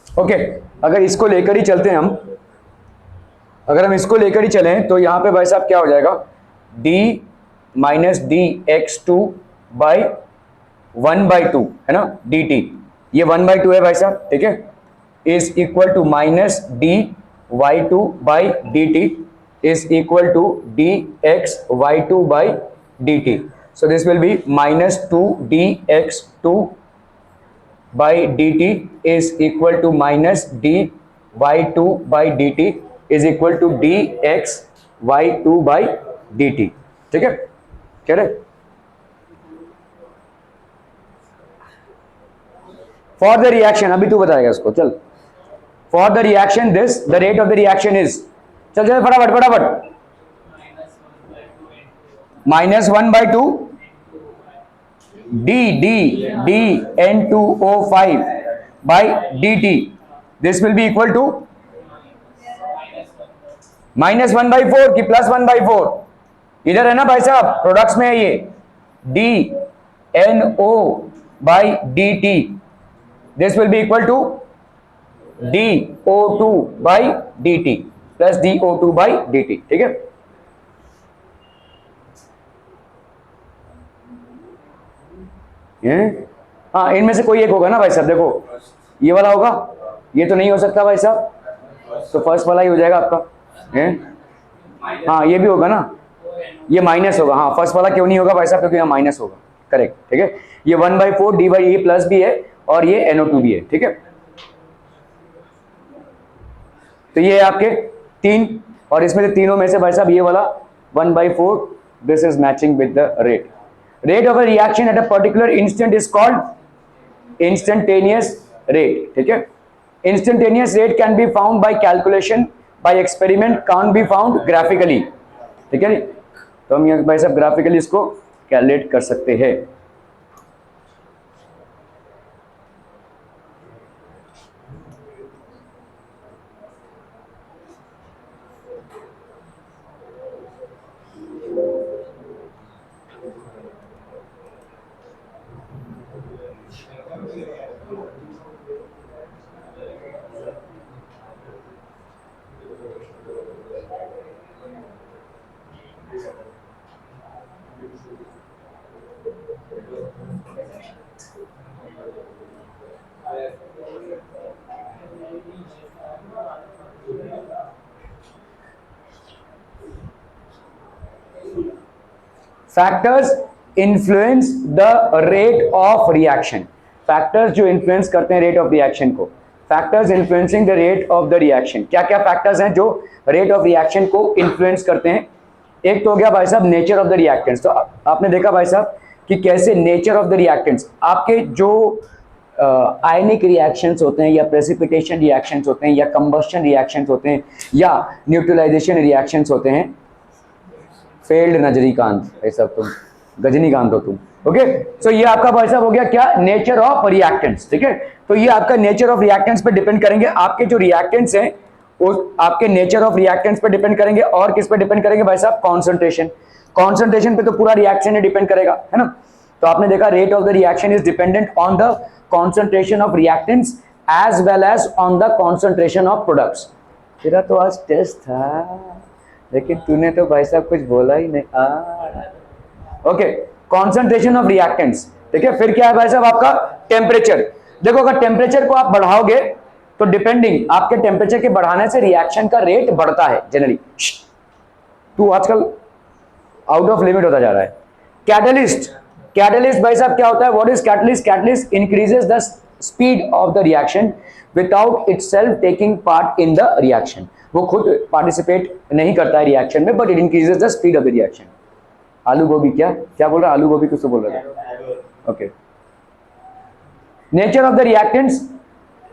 ओके, अगर इसको लेकर ही चलते हैं हम, अगर हम इसको लेकर ही चलें तो यहां पे भाई साहब क्या हो जाएगा, d minus D x two by 1/2 है ना dt, ये 1/2 है भाई साहब। ठीक है, is equal to minus d y two by D t is equal to d x y two by D t. So this will be minus 2 dx2 by dt is equal to minus dy2 by dt is equal to dx y2 by dt. ठीक है, कह रहे फॉर द रिएक्शन, अभी तू बताएगा इसको, चल. For the reaction this the rate of the reaction is, चल चल फटाफट फटाफट, -1/2 d N2O5 by dt. This will be equal to -1/4 की +1/4. इधर है ना भाई साहब, प्रोडक्ट्स में है ये, dNO by dt. This will be equal to dO2 by dt plus dO2 by dt. ठीक है, हाँ इनमें से कोई एक होगा ना भाई साहब. देखो ये वाला होगा, ये तो नहीं हो सकता भाई साहब, तो फर्स्ट वाला ही हो जाएगा आपका. हाँ ये भी होगा ना, ये माइनस होगा. हाँ फर्स्ट वाला क्यों नहीं होगा भाई साहब, क्योंकि यहाँ माइनस होगा. करेक्ट, ठीक है. ये 1/4 dy ये प्लस भी है और ये NO2 भी है. ठीक है, तो ये आपके 3, और इसमें से तीनों में से भाई साहब ये वाला 1/4, this is matching with the rate. Rate of a reaction at a particular instant is called instantaneous rate. ठीक है, instantaneous rate can be found by calculation, by experiment, can't be found graphically. ठीक है, तो हम यहाँ भाई साहब ग्राफिकली इसको कैलकुलेट कर सकते हैं. Factors influence the rate of reaction. Factors जो इन्फ्लुएंस करते हैं रेट ऑफ रिएक्शन को, factors influencing the rate of the reaction. क्या क्या फैक्टर्स हैं जो रेट ऑफ रिएक्शन को इन्फ्लुएंस करते हैं? एक तो हो गया भाई साहब नेचर ऑफ द रिएक्टेंट्स. तो आपने देखा भाई साहब कि कैसे नेचर ऑफ द रिएक्टेंट्स, आपके जो आयनिक रिएक्शंस होते हैं या प्रेसिपिटेशन रिएक्शंस होते हैं या कंबस्शन रिएक्शंस होते हैं या न्यूट्रलाइजेशन रिएक्शंस होते हैं. फेल्ड नजरीकांत, ऐसा तुम गजनीकांत हो तुम. ओके, सो ये आपका भाई साहब हो गया क्या, नेचर ऑफ रिएक्टेंट्स. ठीक है, तो ये आपका नेचर ऑफ रिएक्टेंट्स पे डिपेंड करेंगे. आपके जो रिएक्टेंट्स हैं वो आपके नेचर ऑफ रिएक्टेंट्स पे डिपेंड करेंगे. और किस पे डिपेंड करेंगे भाई साहब, कॉन्सेंट्रेशन. कॉन्सेंट्रेशन पे तो पूरा रिएक्शन डिपेंड करेगा, है ना. तो आपने देखा rate of the reaction is dependent on the concentration of reactants as well as on the concentration of products. तेरा तो आज टेस्ट था लेकिन तूने तो भाई साहब कुछ बोला ही नहीं. Okay, concentration of reactants. ठीक है, फिर क्या है भाई साहब आपका टेम्परेचर. देखो अगर टेम्परेचर को आप बढ़ाओगे तो डिपेंडिंग आपके टेम्परेचर के बढ़ाने से रिएक्शन का रेट बढ़ता है जनरली. तू आजकल आउट ऑफ लिमिट होता जा रहा है. कैटलिस्ट, कैटलिस्ट भाई साहब क्या होता है, what is catalyst? Catalyst increases the speed of the reaction without itself taking part in the reaction. वो खुद पार्टिसिपेट नहीं करता है रिएक्शन में, but it increases the speed of the reaction. आलू गोभी, क्या क्या बोल रहा है, आलू गोभी कुछ तो बोल रहा था. Okay, nature of the reactants,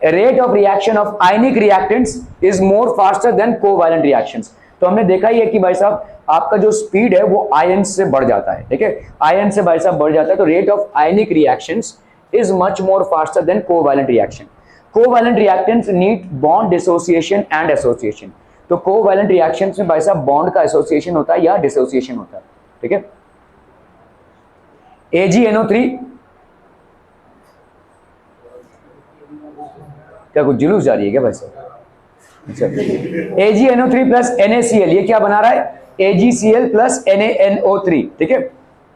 rate of reaction of ionic reactants is more faster than covalent reactions. तो हमने देखा ही है कि भाई साहब आपका जो स्पीड है वो आयन से बढ़ जाता है. ठीक है, आयन से भाई साहब बढ़ जाता है. तो rate of ionic reactions is much more faster than covalent reaction. Covalent reactants need bond dissociation and association. तो कोवैलेंट रिएक्शंस में भाई साहब बॉन्ड का एसोसिएशन होता है या डिसोसिएशन होता है. ठीक है, AgNO3, क्या कुछ जुलूस जा रही है क्या भाई साहब? अच्छा, AgNO3 प्लस NaCl, ये क्या बना रहा है, AgCl प्लस NaNO3. ठीक है,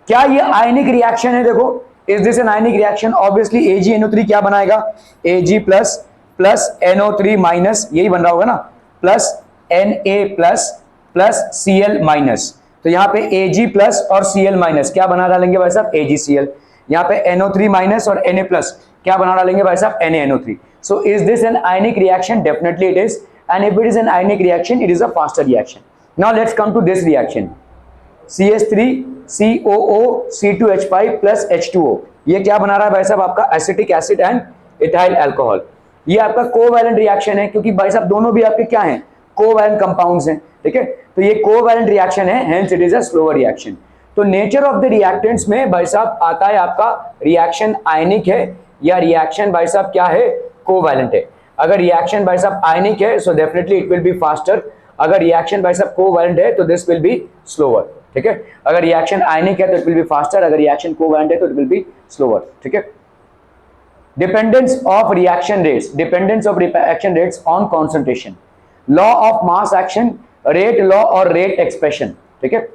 क्या ये आयनिक रिएक्शन है? देखो, is this an ionic reaction? Obviously AgNO3 क्या बनाएगा, Ag plus plus NO3 minus, यही बन रहा होगा ना, plus Na plus plus Cl minus. तो यहाँ पे Ag प्लस और Cl माइनस क्या बना डालेंगे भाई साहब, AgCl। यहाँ पे NO3 माइनस और Na प्लस क्या बना डालेंगे भाई साहब, NaNO3। So is this an ionic reaction? Definitely it is, and if it is an ionic reaction, it is a faster reaction. Now let's come to this reaction, CH3 COO C2H5 plus H2O, ये क्या बना रहा है भाई साहब, आपका acetic acid and ethyl alcohol. ये आपका कोवैलेंट रिएक्शन है, क्योंकि भाई साहब दोनों भी आपके क्या हैं, कोवैलेंट कंपाउंड्स हैं, ठीक है। तो ये कोवैलेंट रिएक्शन है, hence it is a slower reaction. तो नेचर ऑफ द रिएक्टेंट्स में भाई साहब आता है आपका रिएक्शन आयनिक है या रिएक्शन भाई साहब क्या है, कोवैलेंट है। अगर रिएक्शन भाई साहब आयनिक है so definitely it will be faster, अगर रिएक्शन भाई साहब कोवैलेंट है तो दिस विल बी स्लोअर, ठीक है। अगर रिएक्शन आयनिक है तो इट विल बी फास्टर, अगर रिएक्शन कोवैलेंट है तो इट विल बी स्लोअर, ठीक है। Dependence of reaction rates, dependence of reaction rates on concentration, law of mass action, rate law और रेट एक्सप्रेशन, ठीक है।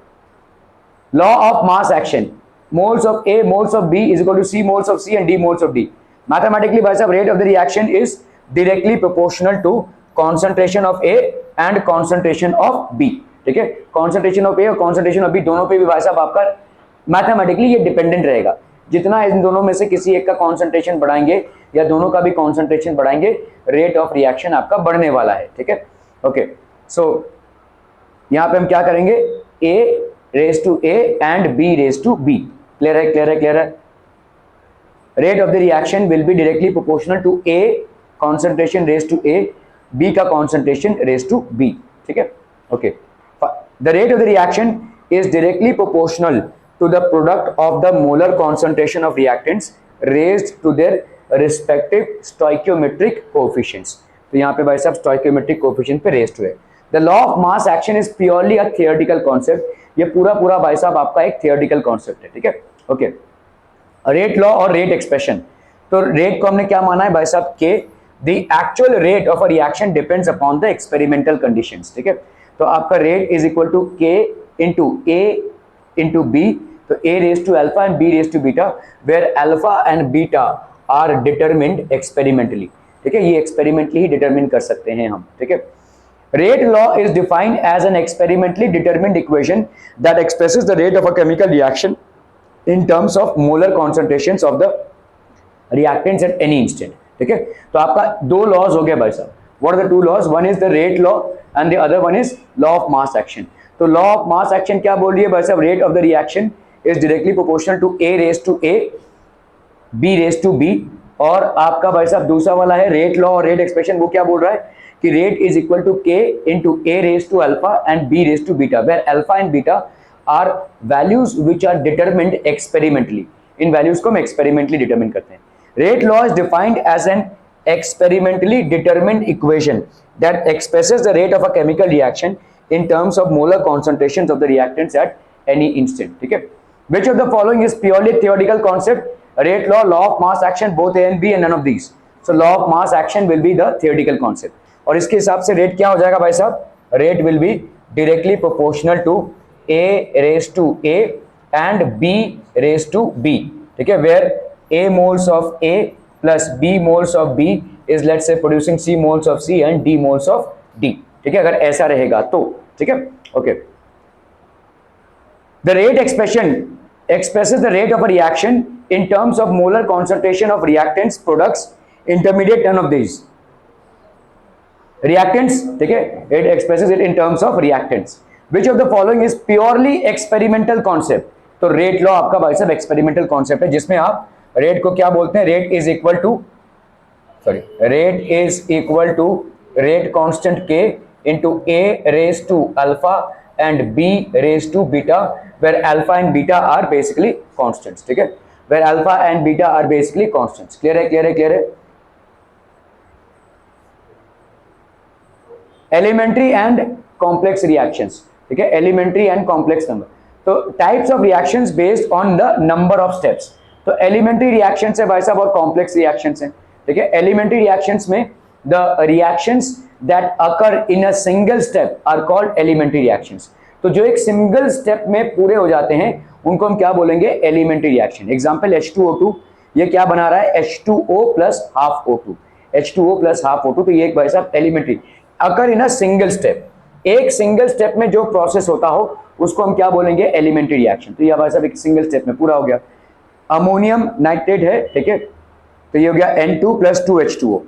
Law of mass action, moles of A moles of B is equal to C moles of C and D moles of D। Mathematically भाई साहब rate of the reaction is directly proportional to concentration of A and concentration of B, ठीक है। कॉन्सेंट्रेशन ऑफ A और कॉन्सेंट्रेशन ऑफ B दोनों पे भी भाई साहब आपका मैथमेटिकली ये डिपेंडेंट रहेगा। जितना इन दोनों में से किसी एक का कॉन्सेंट्रेशन बढ़ाएंगे या दोनों का भी कॉन्सेंट्रेशन बढ़ाएंगे, रेट ऑफ रिएक्शन आपका बढ़ने वाला है, ठीक है। ओके, सो यहाँ पे हम क्या करेंगे, A raised to A and B raised to B, clear है, क्लियर है, क्लियर है। Rate of the reaction will be directly proportional to A concentration raise to A, B का कॉन्सेंट्रेशन रेज टू B, ठीक है। Okay, the rate of the reaction is directly proportional to the product of the molar concentration of reactants raised to their respective stoichiometric coefficients। तो यहाँ पे भाई साहब stoichiometric coefficient पे raised हुए। The law of mass action is purely a theoretical concept, ये पूरा पूरा भाई साहब आपका एक theoretical concept है, ठीक है। ओके, रेट लॉ और रेट एक्सप्रेशन, तो रेट को हमने क्या माना है भाई साहब के the actual rate of a reaction depends upon the experimental conditions, ठीक है। तो आपका rate is equal to K into A into B, तो A raised to alpha and B raised to beta, where alpha and beta are determined experimentally, ठीक है। ये experimentally ही determine कर सकते हैं हम, ठीक है। Rate law is defined as an experimentally determined equation that expresses the rate of a chemical reaction in terms of molar concentrations of the reactants at any instant, ठीक है। तो आपका दो लॉज हो गया भाई साहब, what are the two laws, one is the rate law and the other one is law of mass action। तो लॉ ऑफ मास एक्शन क्या बोल रही है भाई साहब, rate of the reaction is directly proportional to A raise to A, B raise to B, और आपका भाई साहब दूसरा वाला है रेट लॉ और रेट एक्सप्रेशन, वो क्या बोल रहा है कि rate is equal to K into A raise to alpha and B raise to beta, where alpha and beta are values which are determined experimentally, इन वैल्यूज को हम एक्सपेरिमेंटली डिटरमिन करते हैं। Rate law is defined as an experimentally determined equation that expresses the rate of a chemical reaction in terms of molar concentrations of the reactants at any instant, ठीक है। Which of the following is purely theoretical concept, rate law, law of mass action, both A and B, and none of these। So law of mass action will be the theoretical concept, और इसके हिसाब से रेट क्या हो जाएगा भाई साहब, rate will be directly proportional to A raised to A and B raised to B, ठीक है, where A moles of A plus B moles of B is let's say producing C moles of C and D moles of D, ठीक है, अगर ऐसा रहेगा तो, ठीक है। Okay, the rate expression expresses the rate of a reaction in terms of molar concentration of reactants, products, intermediate, none of these reactants, ठीक है, it expresses it in terms of reactants। which of the following is purely experimental concept, तो rate law आपका भाई साहब experimental concept है, जिसमें आप रेट को क्या बोलते हैं, rate is equal to rate constant K into A raised to alpha and B raised to beta, where alpha and beta are basically constants, ठीक है, where alpha and beta are basically constants। Clear है, क्लियर है, क्लियर है। एलिमेंट्री एंड कॉम्प्लेक्स रिएक्शंस, ठीक है, एलिमेंट्री एंड कॉम्प्लेक्स नंबर, तो types of reactions based on the number of steps, तो एलिमेंट्री रिएक्शंस है भाई साहब और कॉम्प्लेक्स रिएक्शंस हैं, ठीक है। एलिमेंट्री रिएक्शंस में the reactions that occur in a single step are called elementary reactions, तो जो एक सिंगल स्टेप में पूरे हो जाते हैं उनको हम क्या बोलेंगे, एलिमेंट्री रिएक्शन। एग्जांपल H2O2, ये क्या बना रहा है, H2O plus half O2, H2O plus half O2, तो ये एक भाई साहब elementary, occur in a single step, एक सिंगल स्टेप में जो प्रोसेस होता हो उसको हम क्या बोलेंगे, एलिमेंट्री रिएक्शन। तो ये हमारे साहब एक सिंगल स्टेप में पूरा हो गया। अमोनियम नाइट्रेट है, ठीक है, तो ये हो गया N2 + 2H2O।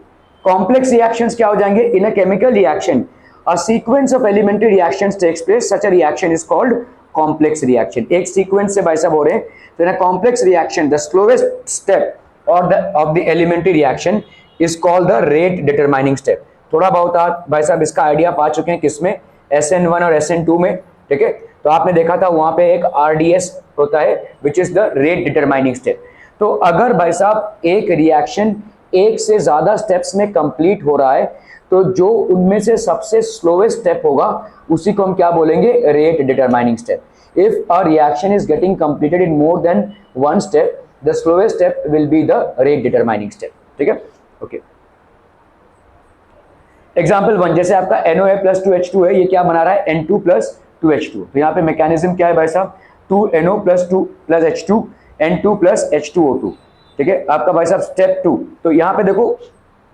कॉम्प्लेक्स रिएक्शंस क्या हो जाएंगे, in a chemical reaction a sequence of elementary reactions takes place, such a reaction is called complex reaction. एक सीक्वेंस से भाई साहब हो रहे हैं, तो in a complex reaction the slowest step और the of the elementary reaction is called the rate determining step. थोड़ा बहुत आप भाई साहब इसका आइडिया पा चुके हैं, किसमें, SN1 और SN2 में, ठीक है। तो आपने देखा था वहां पे एक RDS होता है which is the rate determining step. तो अगर भाई साहब एक रिएक्शन एक से ज्यादा स्टेप्स में कंप्लीट हो रहा है, तो जो उनमें से सबसे स्लोएस्ट स्टेप होगा उसी को हम क्या बोलेंगे, rate determining step. If a reaction is getting completed in more than one step, the slowest step will be the rate determining step, ठीक है। ओके, एग्जाम्पल 1, जैसे आपका NOA + 2H2 है, ये क्या बना रहा है, N2 + 2H2। तो यहाँ पे मैकेनिज्म क्या है भाई साहब, 2NO + 2 + H2 N2 + H2O2, ठीक है। आपका भाई साहब स्टेप 2, तो यहाँ पे देखो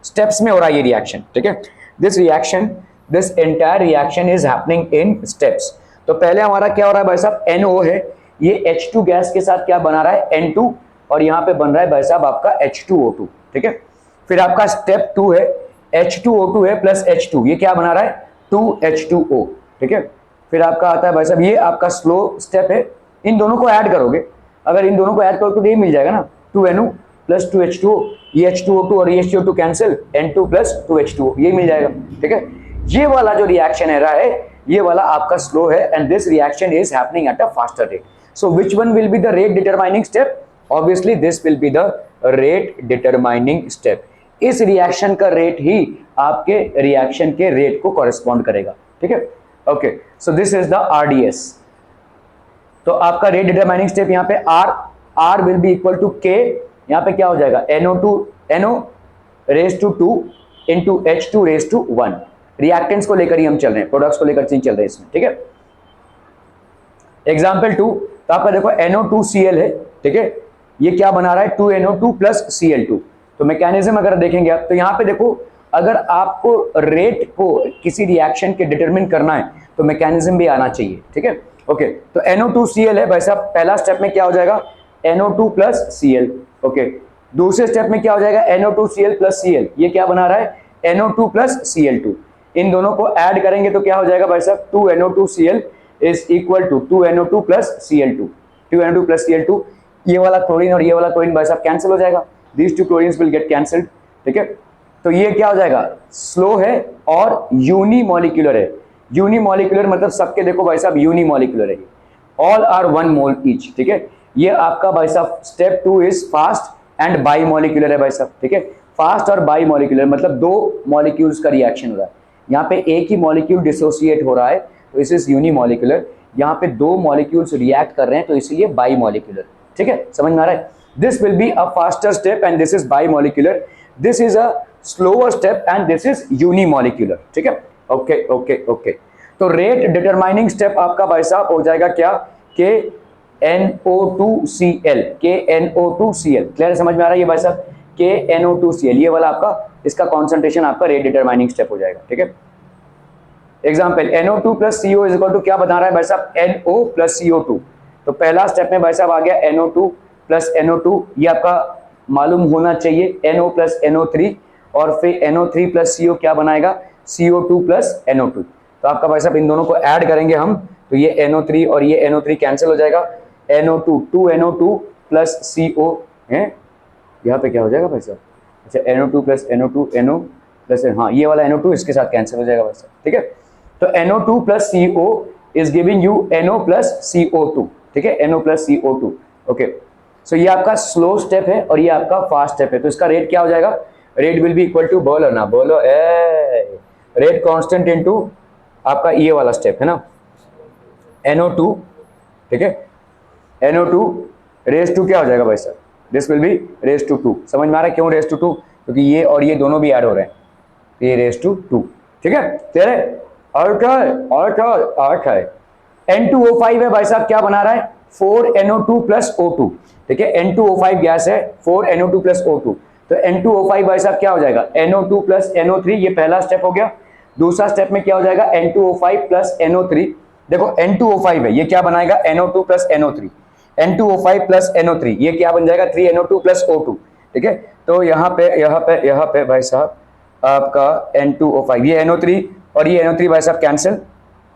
स्टेप्स में हो रहा है ये रिएक्शन, ठीक है। This reaction, this entire reaction is happening in steps. तो पहले हमारा क्या हो रहा है भाई साहब, NO है, ये H2 गैस के साथ क्या बना रहा है, N2, और यहाँ पे बन रहा है भाई साहब आपका H2O2, ठीक है। फिर आपका स्टेप 2 है, H2O2 है प्लस H2, ये क्या बना रहा है, 2H2O, ठीक है। फिर आपका आता है भाई साहब, ये आपका स्लो स्टेप है, इन दोनों को ऐड करोगे, अगर इन दोनों को ऐड करोगे तो ये मिल जाएगा ना, 2NO + 2H2O, ये H2O2 और ये H2O2 कैंसिल, N2 + 2H2O, ये मिल जाएगा, ठीक है। ये वाला जो रिएक्शन है रहा है, ये वाला आपका स्लो है, and this reaction is happening at a faster rate. So which one will be the rate determining step, obviously this will be the rate determining step. इस रिएक्शन का रेट ही आपके रिएक्शन के रेट को कॉरेस्पॉन्ड करेगा, ठीक है। Okay, so this is the RDS। तो आपका रेट डिटरमाइनिंग स्टेप यहाँ पे R will be equal to K, यहाँ पे क्या हो जाएगा, NO raised to 2 into H2 raised to 1। Reactants को लेकर ही हम चल रहे हैं, प्रोडक्ट्स को लेकर नहीं चल रहे हैं इसमें, ठीक है। एग्जाम्पल 2, तो आपका देखो NO2Cl है, ठीक है, ये क्या बना रहा है, 2NO2 + Cl2। तो मैकेनिज्म अगर देखेंगे आप, तो यहाँ पे देखो, अगर आपको रेट को किसी रिएक्शन के डिटरमिन करना है तो मैकेनिज्म भी आना चाहिए, ठीक है। ओके, तो NO2Cl है भाई साहब, पहला स्टेप में क्या हो जाएगा, NO2 + Cl, ओके। दूसरे स्टेप में क्या हो जाएगा, NO2Cl + Cl, ये क्या बना रहा है, NO2 + Cl2। इन दोनों को ऐड करेंगे तो क्या हो जाएगा भाई साहब, 2NO2Cl is equal to 2NO2 + Cl2, 2NO2 + Cl2। ये वाला क्लोरीन और ये वाला क्लोरीन भाई साहब कैंसिल हो जाएगा, these two chlorines will get cancelled, ठीक है। तो ये क्या हो जाएगा, स्लो है और यूनिमोलिकुलर है। यूनिमोलिकुलर मतलब सबके देखो भाई साहब यूनिमोलिकुलर है, ऑल आर 1 मोल ईच, ठीक है। ये आपका भाई साहब step 2 is fast and by molecular है भाई साहब, ठीक है। फास्ट और बाई मॉलिक्यूलर मतलब 2 मॉलिक्यूल्स का रिएक्शन हो रहा है, यहाँ पे एक ही मॉलिक्यूल डिसोसिएट हो रहा है, तो इस इज यूनिमोलिकुलर। यहाँ पे 2 मॉलिक्यूल्स रिएक्ट कर रहे हैं, तो इसलिए बाई मॉलिक्यूलर, ठीक है, समझ में आ रहा है। This will be a faster step and this is bimolecular. This is a slower step and this is unimolecular, ठीक है। ओके ओके ओके, तो रेट डिटरमाइनिंग स्टेप आपका भाई साहब हो जाएगा क्या, KNO2Cl, KNO2Cl, क्लियर समझ में आ रहा है ये भाई साहब, KNO2Cl, ये वाला आपका इसका कॉन्सेंट्रेशन आपका रेट डिटरमाइनिंग स्टेप हो जाएगा, ठीक है। Example NO2 + CO is equal to क्या बता रहा है भाई साहब, NO + CO2। तो पहला स्टेप में भाई साहब आ गया NO2 + NO2, ये आपका मालूम होना चाहिए, NO + NO3, और फिर NO3 + CO क्या बनाएगा, CO2 + NO2। तो आपका भाई साहब इन दोनों को ऐड करेंगे हम, तो ये NO3 और ये NO3 कैंसिल हो जाएगा, NO2 2NO2 + CO है, यहाँ पे क्या हो जाएगा भाई साहब, अच्छा NO2 + NO2 NO प्लस, हाँ ये वाला NO2 इसके साथ कैंसिल हो जाएगा भाई साहब, ठीक है। तो NO2 + CO is giving you NO + CO2, ठीक है, NO + CO2, ओके। सो ये आपका स्लो स्टेप है और ये आपका फास्ट स्टेप है, तो इसका रेट क्या हो जाएगा, rate will be equal to, बोलो ना बोलो, रेट कांस्टेंट इनटू आपका ये वाला स्टेप है ना, NO2, ठीक है, NO2 रेज टू क्या हो जाएगा भाई साहब, this will be raise to 2। समझ में आ रहा है क्यों रेज टू 2, क्योंकि ये और ये दोनों भी ऐड हो रहे हैं, ये रेज टू 2, ठीक है। तेरे और क्या है, N2O5 है भाई साहब, क्या बना रहा है, 4NO2 + O2, ठीक है, N2O5 गैस है, 4NO2 + O2। तो N2O5 भाई साहब क्या हो जाएगा, NO2 + NO3, ये पहला स्टेप हो गया। दूसरा स्टेप में क्या हो जाएगा, N2O5 + NO3 देखो N2O5 है, ये क्या बनाएगा NO2 plus NO3, N2O5 plus NO3 ये क्या बन जाएगा 3NO2 प्लस O2, ठीक है। तो यहाँ पे भाई साहब आपका N2O5 ये NO3 और ये NO3 भाई साहब कैंसिल,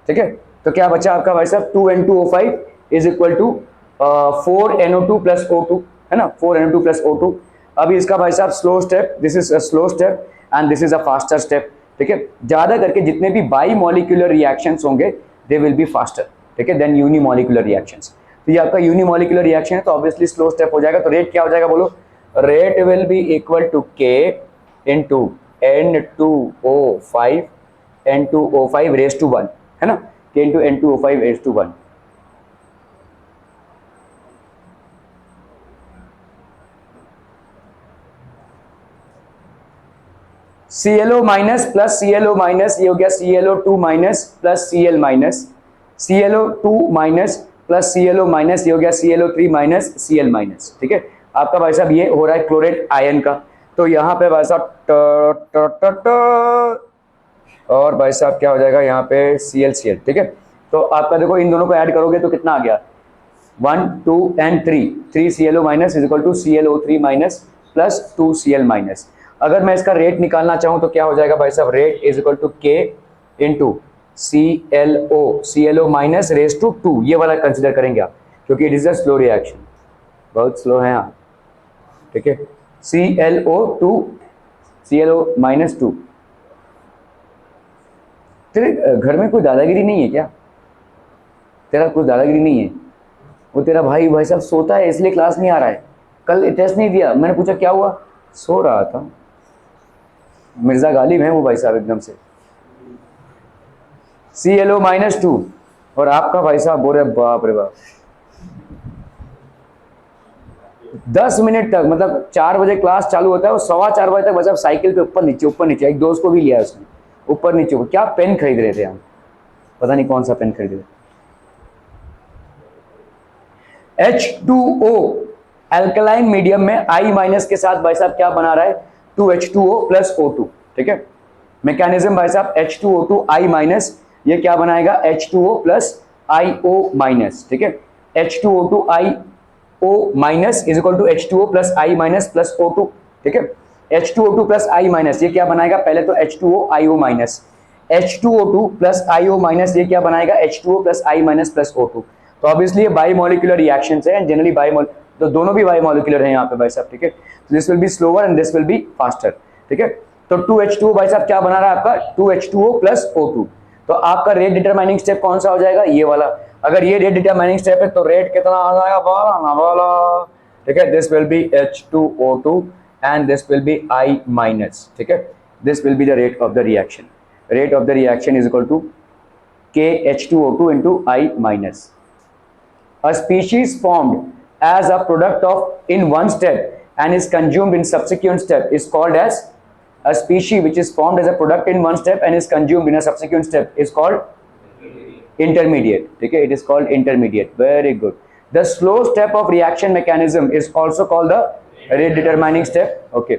ठीक है। तो क्या बचा आपका भाई साहब 2N2O5 is equal to 4NO2 plus O2, है ना, 4NO2 प्लस O2। अभी इसका भाई साहब slow step, this is a slow step and this is a faster step, ठीक है। ज्यादा करके जितने भी बाई मॉलिक्यूलर रिएक्शंस होंगे दे विल बी फास्टर, ठीक है, देन यूनिमॉलिक्यूलर रिएक्शंस। तो ये आपका यूनिमॉलिक्यूलर रिएक्शन है तो ऑब्वियसली स्लो स्टेप हो जाएगा। तो रेट क्या हो जाएगा बोलो, rate will be equal to K into N2O5 N2O5 raise to 1, है ना, K into N2O5 raise to 1। ClO minus plus ClO minus ये हो गया ClO2 minus plus Cl minus, ClO2 minus plus ClO minus ये हो गया ClO3 माइनस Cl माइनस, ठीक है। आपका भाई साहब ये हो रहा है क्लोरेट आयन का। तो यहाँ पे भाई साहब और भाई साहब क्या हो जाएगा यहाँ पे Cl, ठीक है। तो आपका देखो इन दोनों को ऐड करोगे तो कितना आ गया 1 2 and 3 ClO minus is equal to ClO3 minus plus 2 Cl minus. अगर मैं इसका रेट निकालना चाहूं तो क्या हो जाएगा भाई साहब, rate is equal to K into ClO minus raise to 2, ये वाला कंसिडर करेंगे आप क्योंकि it is a slow reaction, बहुत स्लो है आप, ठीक है। ClO minus 2। तेरे घर में कोई दादागिरी नहीं है क्या, तेरा कोई दादागिरी नहीं है, वो तेरा भाई साहब सोता है इसलिए क्लास नहीं आ रहा है, कल टेस्ट नहीं दिया, मैंने पूछा क्या हुआ, सो रहा था, मिर्जा गालिब है वो भाई साहब एकदम से। ClO माइनस 2 और आपका भाई साहब बोल रहे बाप रे बाप 10 मिनट तक, मतलब 4 बजे क्लास चालू होता है और 4:15 बजे तक भाई साहब साइकिल पे ऊपर नीचे, एक दोस्त को भी लिया उसने ऊपर नीचे, क्या पेन खरीद रहे थे हम, पता नहीं कौन सा पेन खरीद रहे। H2O अल्कलाइन मीडियम में I माइनस के साथ भाई साहब क्या बना रहा है 2H2O प्लस O2, ठीक है। मैकेनिज्म भाई साहब H2O2 I माइनस, ये क्या बनाएगा H2O प्लस IO माइनस, ठीक है। H2O2 IO minus is equal to H2O plus I minus plus O2, ठीक है। H2O2 प्लस I माइनस ये क्या बनाएगा, पहले तो H2O IO minus, H2O2 plus IO minus ये क्या बनाएगा H2O plus I minus plus O2। तो ऑब्वियसली ये बाई मॉलिक्यूलर रिएक्शंस है, जनरली तो दोनों भी बाई मॉलिक्यूलर है यहाँ पे भाई साहब, ठीक है। This will B slower and this will be faster, ठीक है। तो 2H2O भाई साहब क्या बना रहा है आपका 2H2O प्लस O2। तो आपका रेट डिटरमाइनिंग स्टेप कौन सा हो जाएगा, ये वाला। अगर ये रेट डिटरमाइनिंग स्टेप है तो रेट कितना आ जाएगा वाला, ठीक है। This will be H2O2 and this will be I minus, ठीक है। This will be the rate of the reaction, rate of the reaction is equal to K H2O2 into I minus. A species formed as a product of in one step and is consumed in subsequent step is called as, a species which is formed as a product in one step and is consumed in a subsequent step is called intermediate, okay, it is called intermediate, very good. The slow step of reaction mechanism is also called the rate determining step, okay.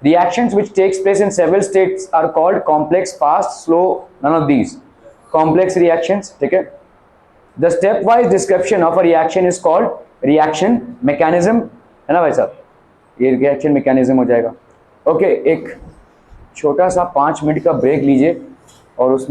Reactions which takes place in several states are called complex, fast, slow, none of these complex reactions, ठीक है। The stepwise description of a reaction is called reaction mechanism, है ना भाई साहब, ये reaction mechanism हो जाएगा। ओके, एक छोटा सा 5 मिनट का ब्रेक लीजिए और उसमें